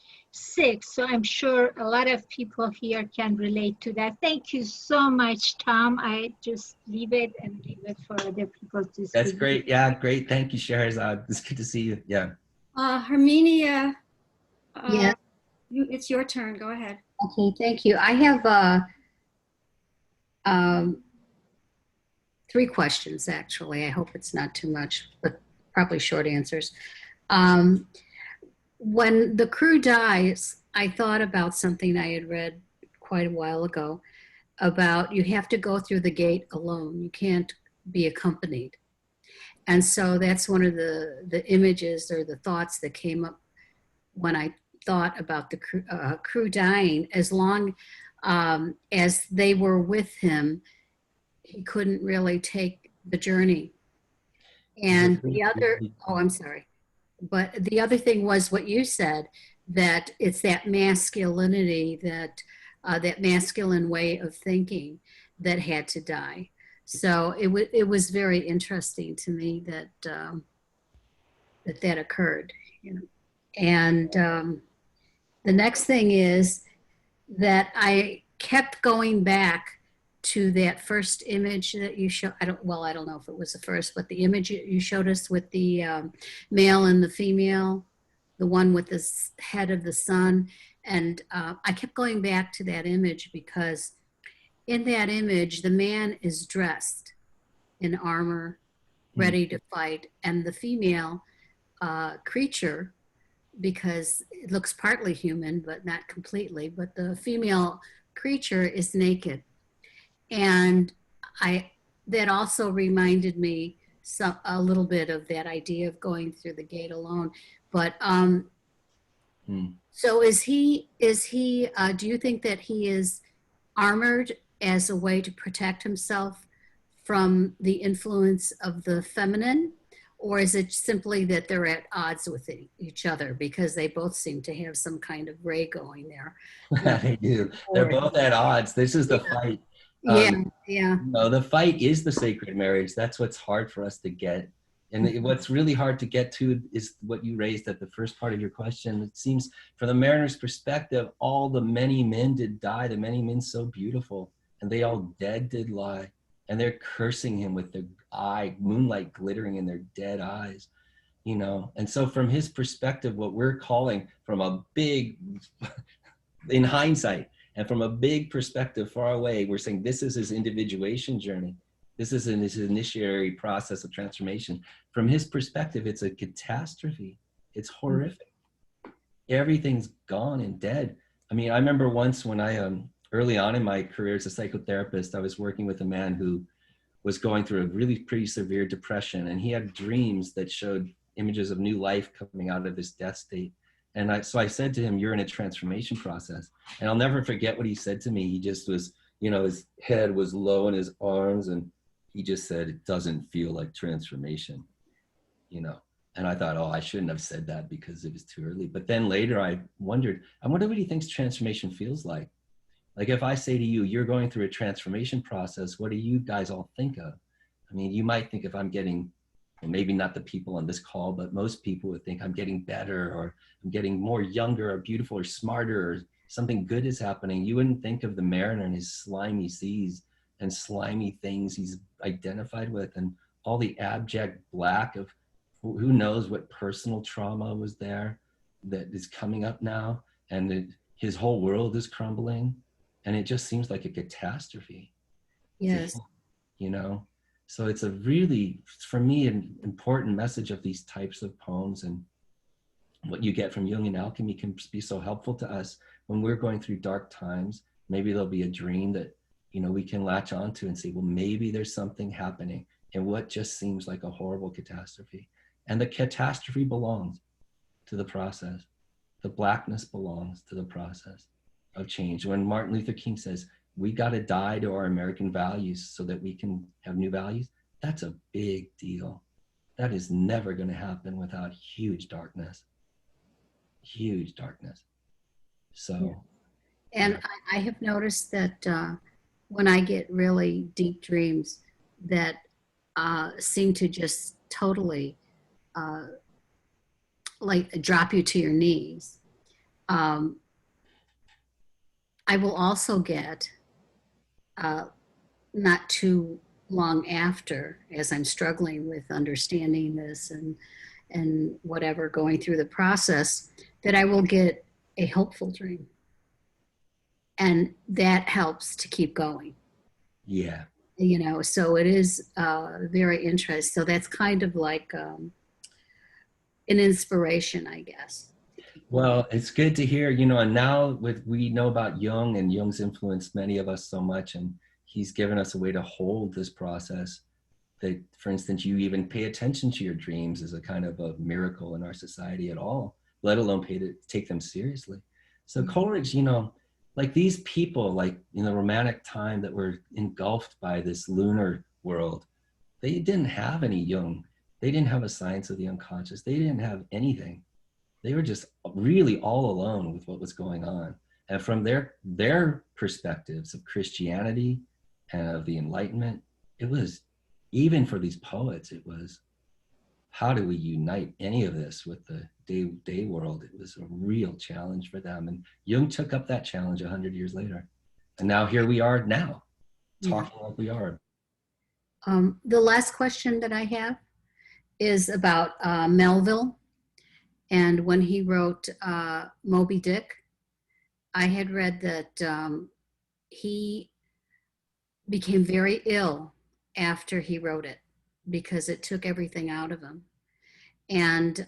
So I'm sure a lot of people here can relate to that. Thank you so much, Tom. I just leave it and leave it for other people to That's speak. great. Yeah, great. Thank you, Shahrazad. It's good to see you. Yeah. Herminia, Yeah. it's your turn. Go ahead. Okay, thank you. I have um, 3 questions, actually. I hope it's not too much, but probably short answers. When the crew dies, I thought about something I had read quite a while ago about you have to go through the gate alone. You can't be accompanied. And so that's one of the images or the thoughts that came up when I thought about the crew dying. As long as they were with him, he couldn't really take the journey. And the other, oh, I'm sorry. But the other thing was what you said, that it's that masculinity, that that masculine way of thinking that had to die. So it was very interesting to me that that occurred. You know? And the next thing is that I kept going back to that first image that you showed. I don't know if it was the first, but the image you showed us with the male and the female, the one with the head of the sun. And I kept going back to that image because in that image, the man is dressed in armor, ready to fight. And the female creature, because it looks partly human, but not completely, but the female creature is naked. And that also reminded me a little bit of that idea of going through the gate alone. But so is he, do you think that he is armored as a way to protect himself from the influence of the feminine? Or is it simply that they're at odds with each other because they both seem to have some kind of ray going there? They do. They're both at odds. This is the fight. Yeah. No, the fight is the sacred marriage. That's what's hard for us to get. And what's really hard to get to is what you raised at the first part of your question. It seems from the mariner's perspective, all the many men did die, the many men so beautiful, and they all dead did lie. And they're cursing him with their moonlight glittering in their dead eyes, you know? And so from his perspective, what we're calling from a big, in hindsight, and from a big perspective far away, we're saying this is his individuation journey. This is in his initiatory process of transformation. From his perspective, it's a catastrophe. It's horrific. Everything's gone and dead. I mean, I remember once when I, early on in my career as a psychotherapist, I was working with a man who was going through a really pretty severe depression, and he had dreams that showed images of new life coming out of his death state. And so I said to him, you're in a transformation process. And I'll never forget what he said to me. He just was, you know, his head was low in his arms, and he just said, it doesn't feel like transformation, you know. And I thought, oh, I shouldn't have said that because it was too early. But then later I wondered what he thinks transformation feels like. Like if I say to you, you're going through a transformation process, what do you guys all think of? I mean, you might think if I'm getting, well, maybe not the people on this call, but most people would think I'm getting better, or I'm getting more younger or beautiful or smarter, or something good is happening. You wouldn't think of the mariner and his slimy seas and slimy things he's identified with, and all the abject black of who knows what personal trauma was there that is coming up now, and his whole world is crumbling, and it just seems like a catastrophe. Yes. You know, so it's a really, for me, an important message of these types of poems, and what you get from Jungian alchemy can be so helpful to us when we're going through dark times. Maybe there'll be a dream that, you know, we can latch onto and say, well, maybe there's something happening in what just seems like a horrible catastrophe. And the catastrophe belongs to the process. The blackness belongs to the process of change. When Martin Luther King says, we got to die to our American values so that we can have new values, that's a big deal. That is never going to happen without huge darkness. Huge darkness. So. And I have noticed that when I get really deep dreams, that seem to just totally like drop you to your knees. I will also get, not too long after, as I'm struggling with understanding this and whatever, going through the process, that I will get a hopeful dream. And that helps to keep going. Yeah. You know, so it is very interesting. So that's kind of like an inspiration, I guess. Well, it's good to hear, you know, and now we know about Jung, and Jung's influenced many of us so much, and he's given us a way to hold this process that, for instance, you even pay attention to your dreams is a kind of a miracle in our society at all, let alone take them seriously. So Coleridge, you know, like these people, like in the Romantic time that were engulfed by this lunar world, they didn't have any Jung. They didn't have a science of the unconscious. They didn't have anything. They were just really all alone with what was going on. And from their perspectives of Christianity and of the Enlightenment, it was, even for these poets, it was, how do we unite any of this with the day world? It was a real challenge for them. And Jung took up that challenge 100 years later. And now here we are now, talking like we are. The last question that I have is about Melville. And when he wrote Moby Dick, I had read that he became very ill after he wrote it because it took everything out of him. And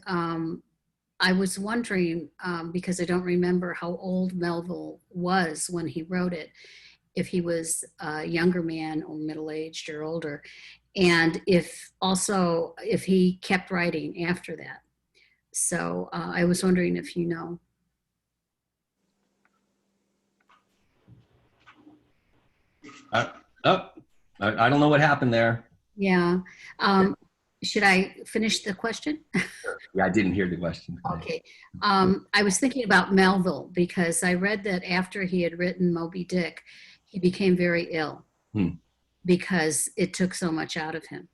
I was wondering, because I don't remember how old Melville was when he wrote it, if he was a younger man or middle-aged or older, and if he kept writing after that. So I was wondering if you know. I don't know what happened there. Yeah. Should I finish the question? Yeah, I didn't hear the question. Okay. I was thinking about Melville because I read that after he had written Moby Dick, he became very ill because it took so much out of him.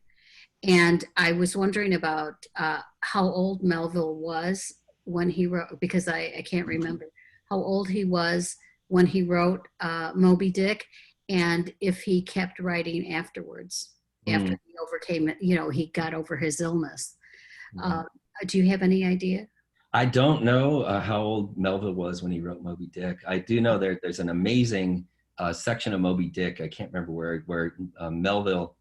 And I was wondering about how old Melville was when he wrote, because I can't remember how old he was when he wrote Moby Dick, and if he kept writing afterwards, after he overcame it, you know, he got over his illness. Do you have any idea? I don't know how old Melville was when he wrote Moby Dick. I do know there's an amazing section of Moby Dick, I can't remember where Melville,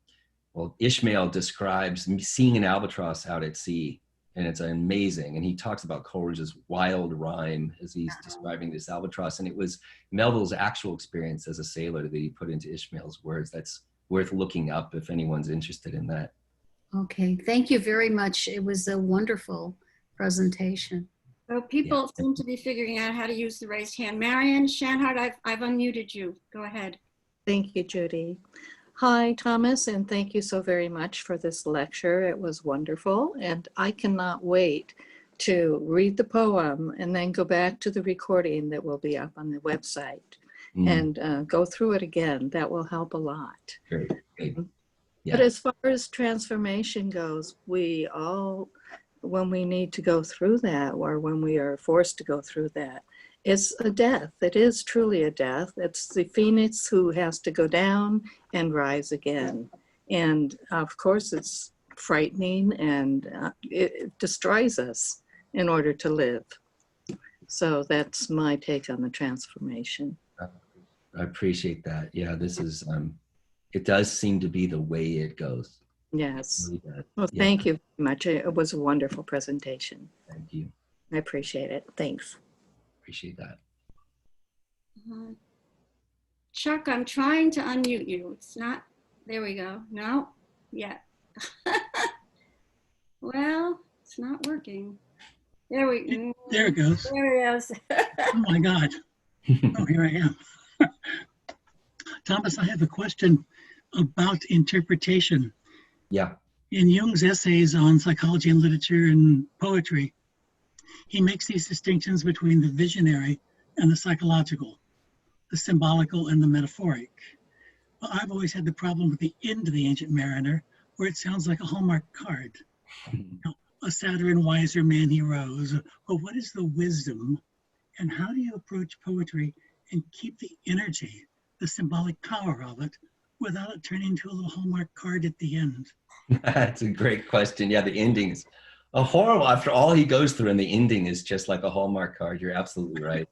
well, Ishmael describes seeing an albatross out at sea, and it's amazing. And he talks about Coleridge's wild rhyme as he's describing this albatross. And it was Melville's actual experience as a sailor that he put into Ishmael's words. That's worth looking up if anyone's interested in that. Okay, thank you very much. It was a wonderful presentation. So people seem to be figuring out how to use the raised hand. Marion Shanhart, I've unmuted you. Go ahead. Thank you, Judy. Hi, Thomas, and thank you so very much for this lecture. It was wonderful, and I cannot wait to read the poem and then go back to the recording that will be up on the website and go through it again. That will help a lot. Great. Yeah. But as far as transformation goes, we all, when we need to go through that, or when we are forced to go through that, it's a death. It is truly a death. It's the phoenix who has to go down and rise again. And of course, it's frightening, and it destroys us in order to live. So that's my take on the transformation. I appreciate that. Yeah, this is, it does seem to be the way it goes. Yes. Really. Well, thank you very much. It was a wonderful presentation. Thank you. I appreciate it. Thanks. Appreciate that. Chuck, I'm trying to unmute you. It's not, there we go. No, yet. Well, it's not working. There it goes. There it is. Oh my God. Oh, here I am. Thomas, I have a question about interpretation. Yeah. In Jung's essays on psychology and literature and poetry, he makes these distinctions between the visionary and the psychological, the symbolical and the metaphoric. Well, I've always had the problem with the end of the Ancient Mariner, where it sounds like a Hallmark card. You know, a sadder and wiser man he rose. Well, what is the wisdom? And how do you approach poetry and keep the energy, the symbolic power of it, without it turning into a little Hallmark card at the end? That's a great question. Yeah, the ending is a horrible, after all he goes through, and the ending is just like a Hallmark card. You're absolutely right.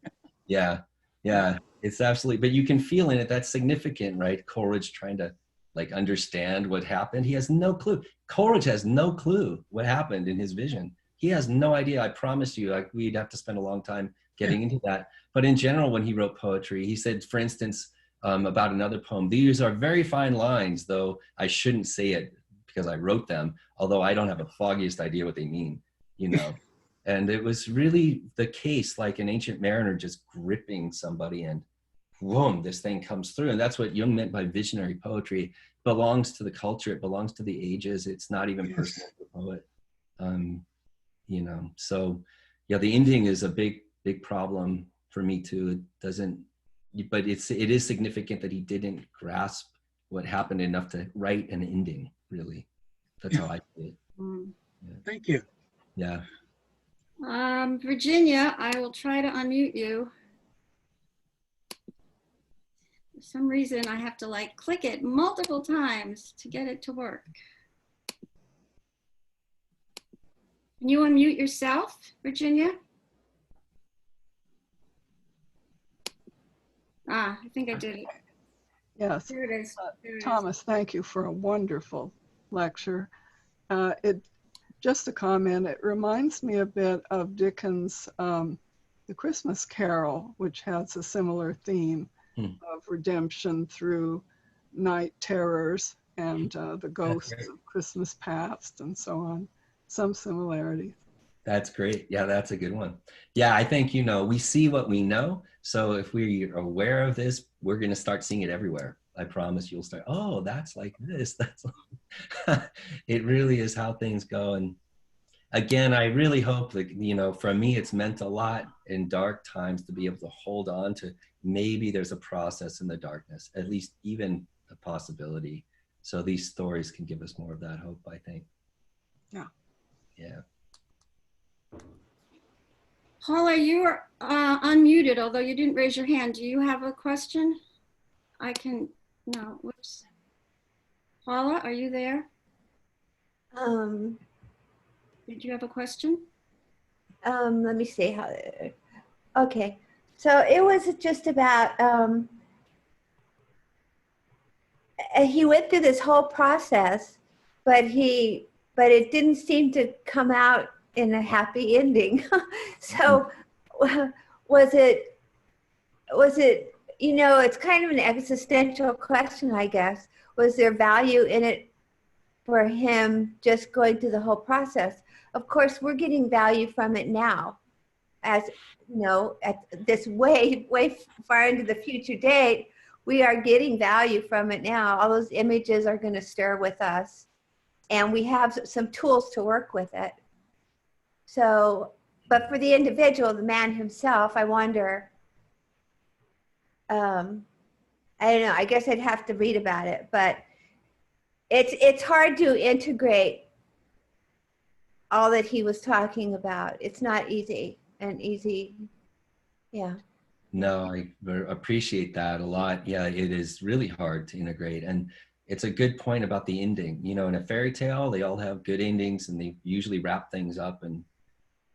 Yeah, yeah, it's absolutely, but you can feel in it, that's significant, right? Coleridge trying to like understand what happened. He has no clue. Coleridge has no clue what happened in his vision. He has no idea. I promise you, like we'd have to spend a long time getting into that. But in general, when he wrote poetry, he said, for instance, about another poem, these are very fine lines, though I shouldn't say it because I wrote them, although I don't have the foggiest idea what they mean, you know. And it was really the case, like an Ancient Mariner just gripping somebody, and boom, this thing comes through. And that's what Jung meant by visionary poetry. It belongs to the culture, it belongs to the ages. It's not even personal to the poet. You know, so yeah, the ending is a big problem for me too. It doesn't, but it is significant that he didn't grasp what happened enough to write an ending, really. That's how I see it. Yeah. Thank you. Yeah. Virginia, I will try to unmute you. For some reason, I have to like click it multiple times to get it to work. Can you unmute yourself, Virginia? Ah, I think I did it. Yes. There it is. There it is. Thomas, thank you for a wonderful lecture. Just a comment, it reminds me a bit of Dickens' The Christmas Carol, which has a similar theme of redemption through night terrors and the ghosts of Christmas past and so on. Some similarities. That's great. Yeah, that's a good one. Yeah, I think, you know, we see what we know. So if we're aware of this, we're going to start seeing it everywhere. I promise you'll start, oh, that's like this. That's it really is how things go. And again, I really hope that, you know, for me, it's meant a lot in dark times to be able to hold on to maybe there's a process in the darkness, at least even a possibility. So these stories can give us more of that hope, I think. Yeah. Yeah. Paula, you are unmuted, although you didn't raise your hand. Do you have a question? No, whoops. Paula, are you there? Did you have a question? Let me see how, okay. So it was just about, he went through this whole process, but it didn't seem to come out in a happy ending. So was it, you know, it's kind of an existential question, I guess. Was there value in it for him just going through the whole process? Of course, we're getting value from it now, as you know, at this way far into the future date, we are getting value from it now. All those images are going to stir with us, and we have some tools to work with it. So, but for the individual, the man himself, I wonder, I don't know, I guess I'd have to read about it, but it's hard to integrate all that he was talking about. It's not easy yeah. No, I appreciate that a lot. Yeah, it is really hard to integrate. And it's a good point about the ending. You know, in a fairy tale, they all have good endings and they usually wrap things up. And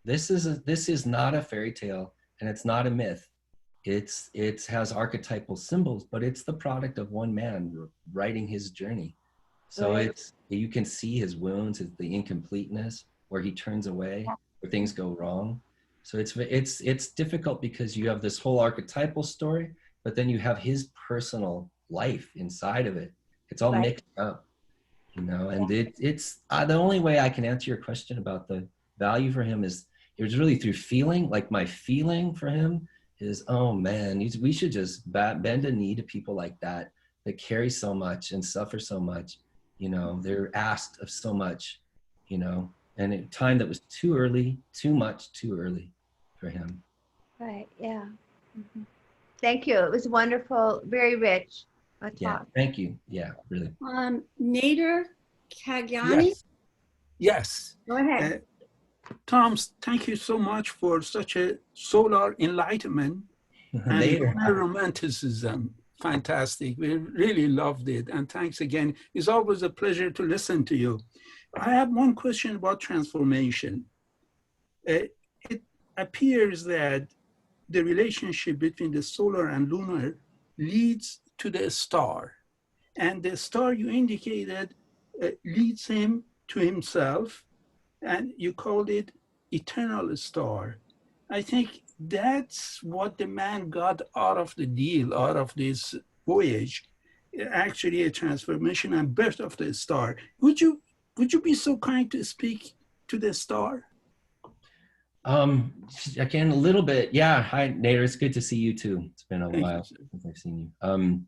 this is not a fairy tale, and it's not a myth. It has archetypal symbols, but it's the product of one man writing his journey. So Right. you can see his wounds, the incompleteness, where he turns away, where things go wrong. So it's difficult because you have this whole archetypal story, but then you have his personal life inside of it. It's all Right. mixed up, you know. And it's the only way I can answer your question about the value for him is it was really through feeling. Like my feeling for him is, oh man, we should just bend a knee to people like that carry so much and suffer so much. You know, they're asked of so much, you know, and at a time that was too early, too much, too early for him. Right, yeah. Thank you. It was wonderful, very rich. a Yeah, talk. thank you. Yeah, really. Nader Kagyani, Yes, yes. go ahead. Tom, thank you so much for such a solar enlightenment and Later. lunar romanticism. Fantastic. We really loved it. And thanks again. It's always a pleasure to listen to you. I have one question about transformation. It appears that the relationship between the solar and lunar leads to the star. And the star you indicated leads him to himself, and you called it eternal star. I think that's what the man got out of the deal, out of this voyage, actually a transformation and birth of the star. Would you be so kind to speak to the star? Again, a little bit. Yeah. Hi, Nader. It's good to see you too. It's been a Thank while you, since I've seen you.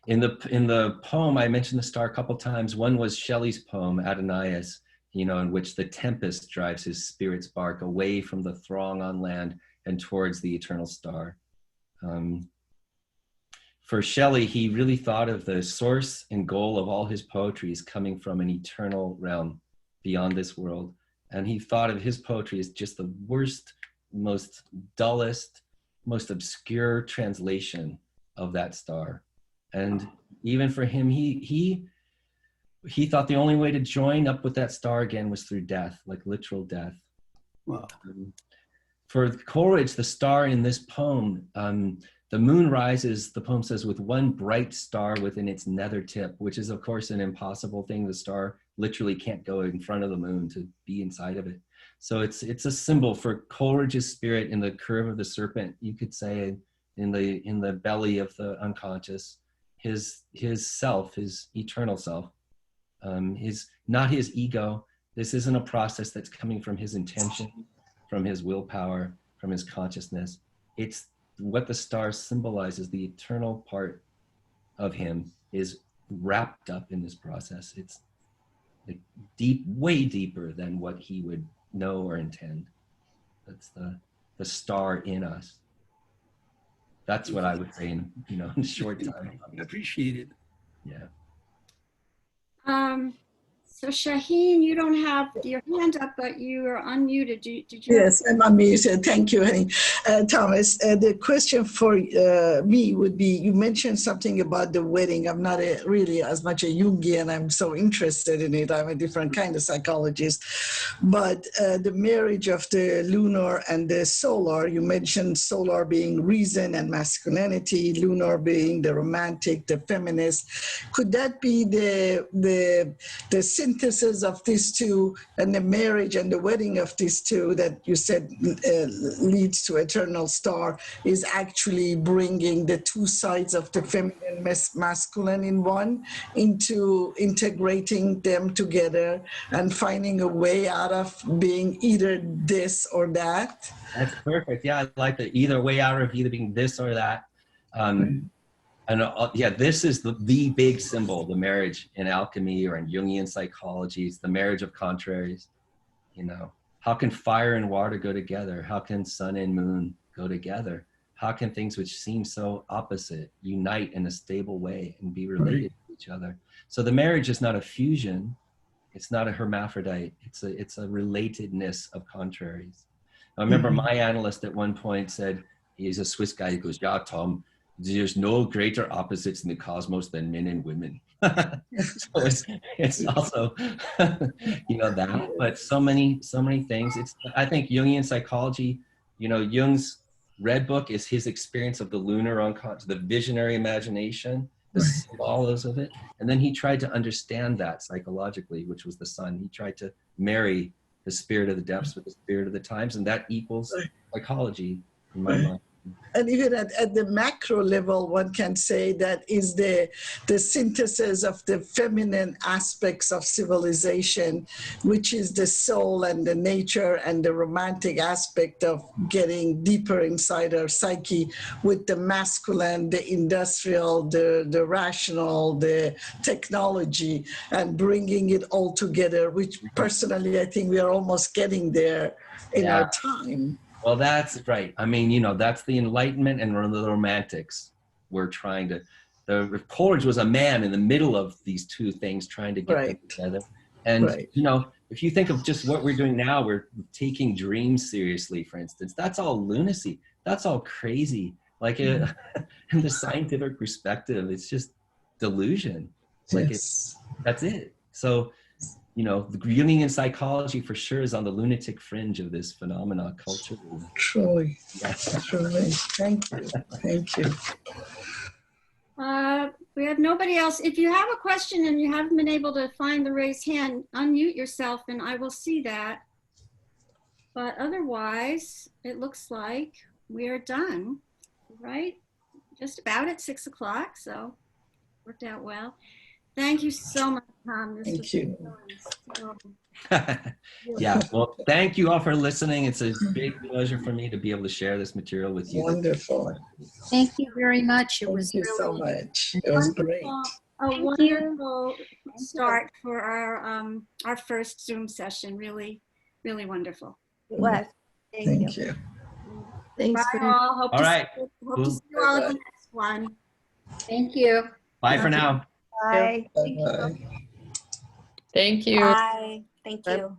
In the poem, I mentioned the star a couple times. One was Shelley's poem, Adonais, in which the tempest drives his spirit's bark away from the throng on land and towards the eternal star. For Shelley, he really thought of the source and goal of all his poetry as coming from an eternal realm beyond this world. And he thought of his poetry as just the worst, most dullest, most obscure translation of that star. And even for him, he thought the only way to join up with that star again was through death, like literal death. Wow. For Coleridge, the star in this poem, the moon rises, the poem says, with one bright star within its nether tip, which is, of course, an impossible thing. The star literally can't go in front of the moon to be inside of it. So it's a symbol for Coleridge's spirit in the curve of the serpent, you could say, in the belly of the unconscious, his self, his eternal self, not his ego. This isn't a process that's coming from his intention, from his willpower, from his consciousness. It's what the star symbolizes. The eternal part of him is wrapped up in this process. It's like deep, way deeper than what he would know or intend. That's the star in us. That's what I would say in a short time. I appreciate it. Yeah. So Shaheen, you don't have your hand up, but you are unmuted. Did you? Yes, I'm unmuted. Thank you, honey. Thomas, the question for me would be, you mentioned something about the wedding. I'm not really as much a Jungian. I'm so interested in it. I'm a different kind of psychologist. But the marriage of the lunar and the solar, you mentioned solar being reason and masculinity, lunar being the romantic, the feminist. Could that be the synthesis of these two, and the marriage and the wedding of these two that you said leads to eternal star, is actually bringing the two sides of the feminine masculine in one, into integrating them together and finding a way out of being either this or that? That's perfect. Yeah, I like the either way out of either being this or that. And yeah, this is the big symbol, the marriage in alchemy or in Jungian psychology. It's the marriage of contraries. How can fire and water go together? How can sun and moon go together? How can things which seem so opposite unite in a stable way and be related to each other? So the marriage is not a fusion. It's not a hermaphrodite. It's a relatedness of contraries. I remember my analyst at one point said, he's a Swiss guy, he goes, "Yeah, Tom, there's no greater opposites in the cosmos than men and women." So it's also that, but so many things. I think Jungian psychology, Jung's red book is his experience of the lunar unconscious, the visionary imagination, the symbols of it, and then he tried to understand that psychologically, which was the sun. He tried to marry the spirit of the depths with the spirit of the times, and that equals psychology in my mind. And even at the macro level, one can say that is the synthesis of the feminine aspects of civilization, which is the soul and the nature and the romantic aspect of getting deeper inside our psyche, with the masculine, the industrial, the rational, the technology, and bringing it all together, which personally, I think we are almost getting there in our time. Well, that's right. I mean, that's the Enlightenment and the Romantics were trying to The Coleridge was a man in the middle of these two things trying to get them Right. together. And, Right. you know, if you think of just what we're doing now, we're taking dreams seriously, for instance. That's all lunacy. That's all crazy. Like in the scientific perspective, it's just delusion. Like Yes. that's it. So, you know, the Jungian psychology for sure is on the lunatic fringe of this phenomena culturally. Truly. Yeah. Truly. Thank you. Thank you. We have nobody else. If you have a question and you haven't been able to find the raised hand, unmute yourself and I will see that. But otherwise, it looks like we're done, right? Just about at 6 o'clock, so worked out well. Thank you so much, Tom. This Thank was you. so Yeah, well, thank you all for listening. It's a big pleasure for me to be able to share this material with you. Wonderful. Thank you very much. It Thank was you so really much. It was great. a wonderful start for our first Zoom session. Really, really wonderful. It was. Thank you. Thanks Bye very all. Hope All to right. see you all at the next one. Thank you. Bye for now. Bye. Bye-bye. Thank you. Bye. Thank Bye. you.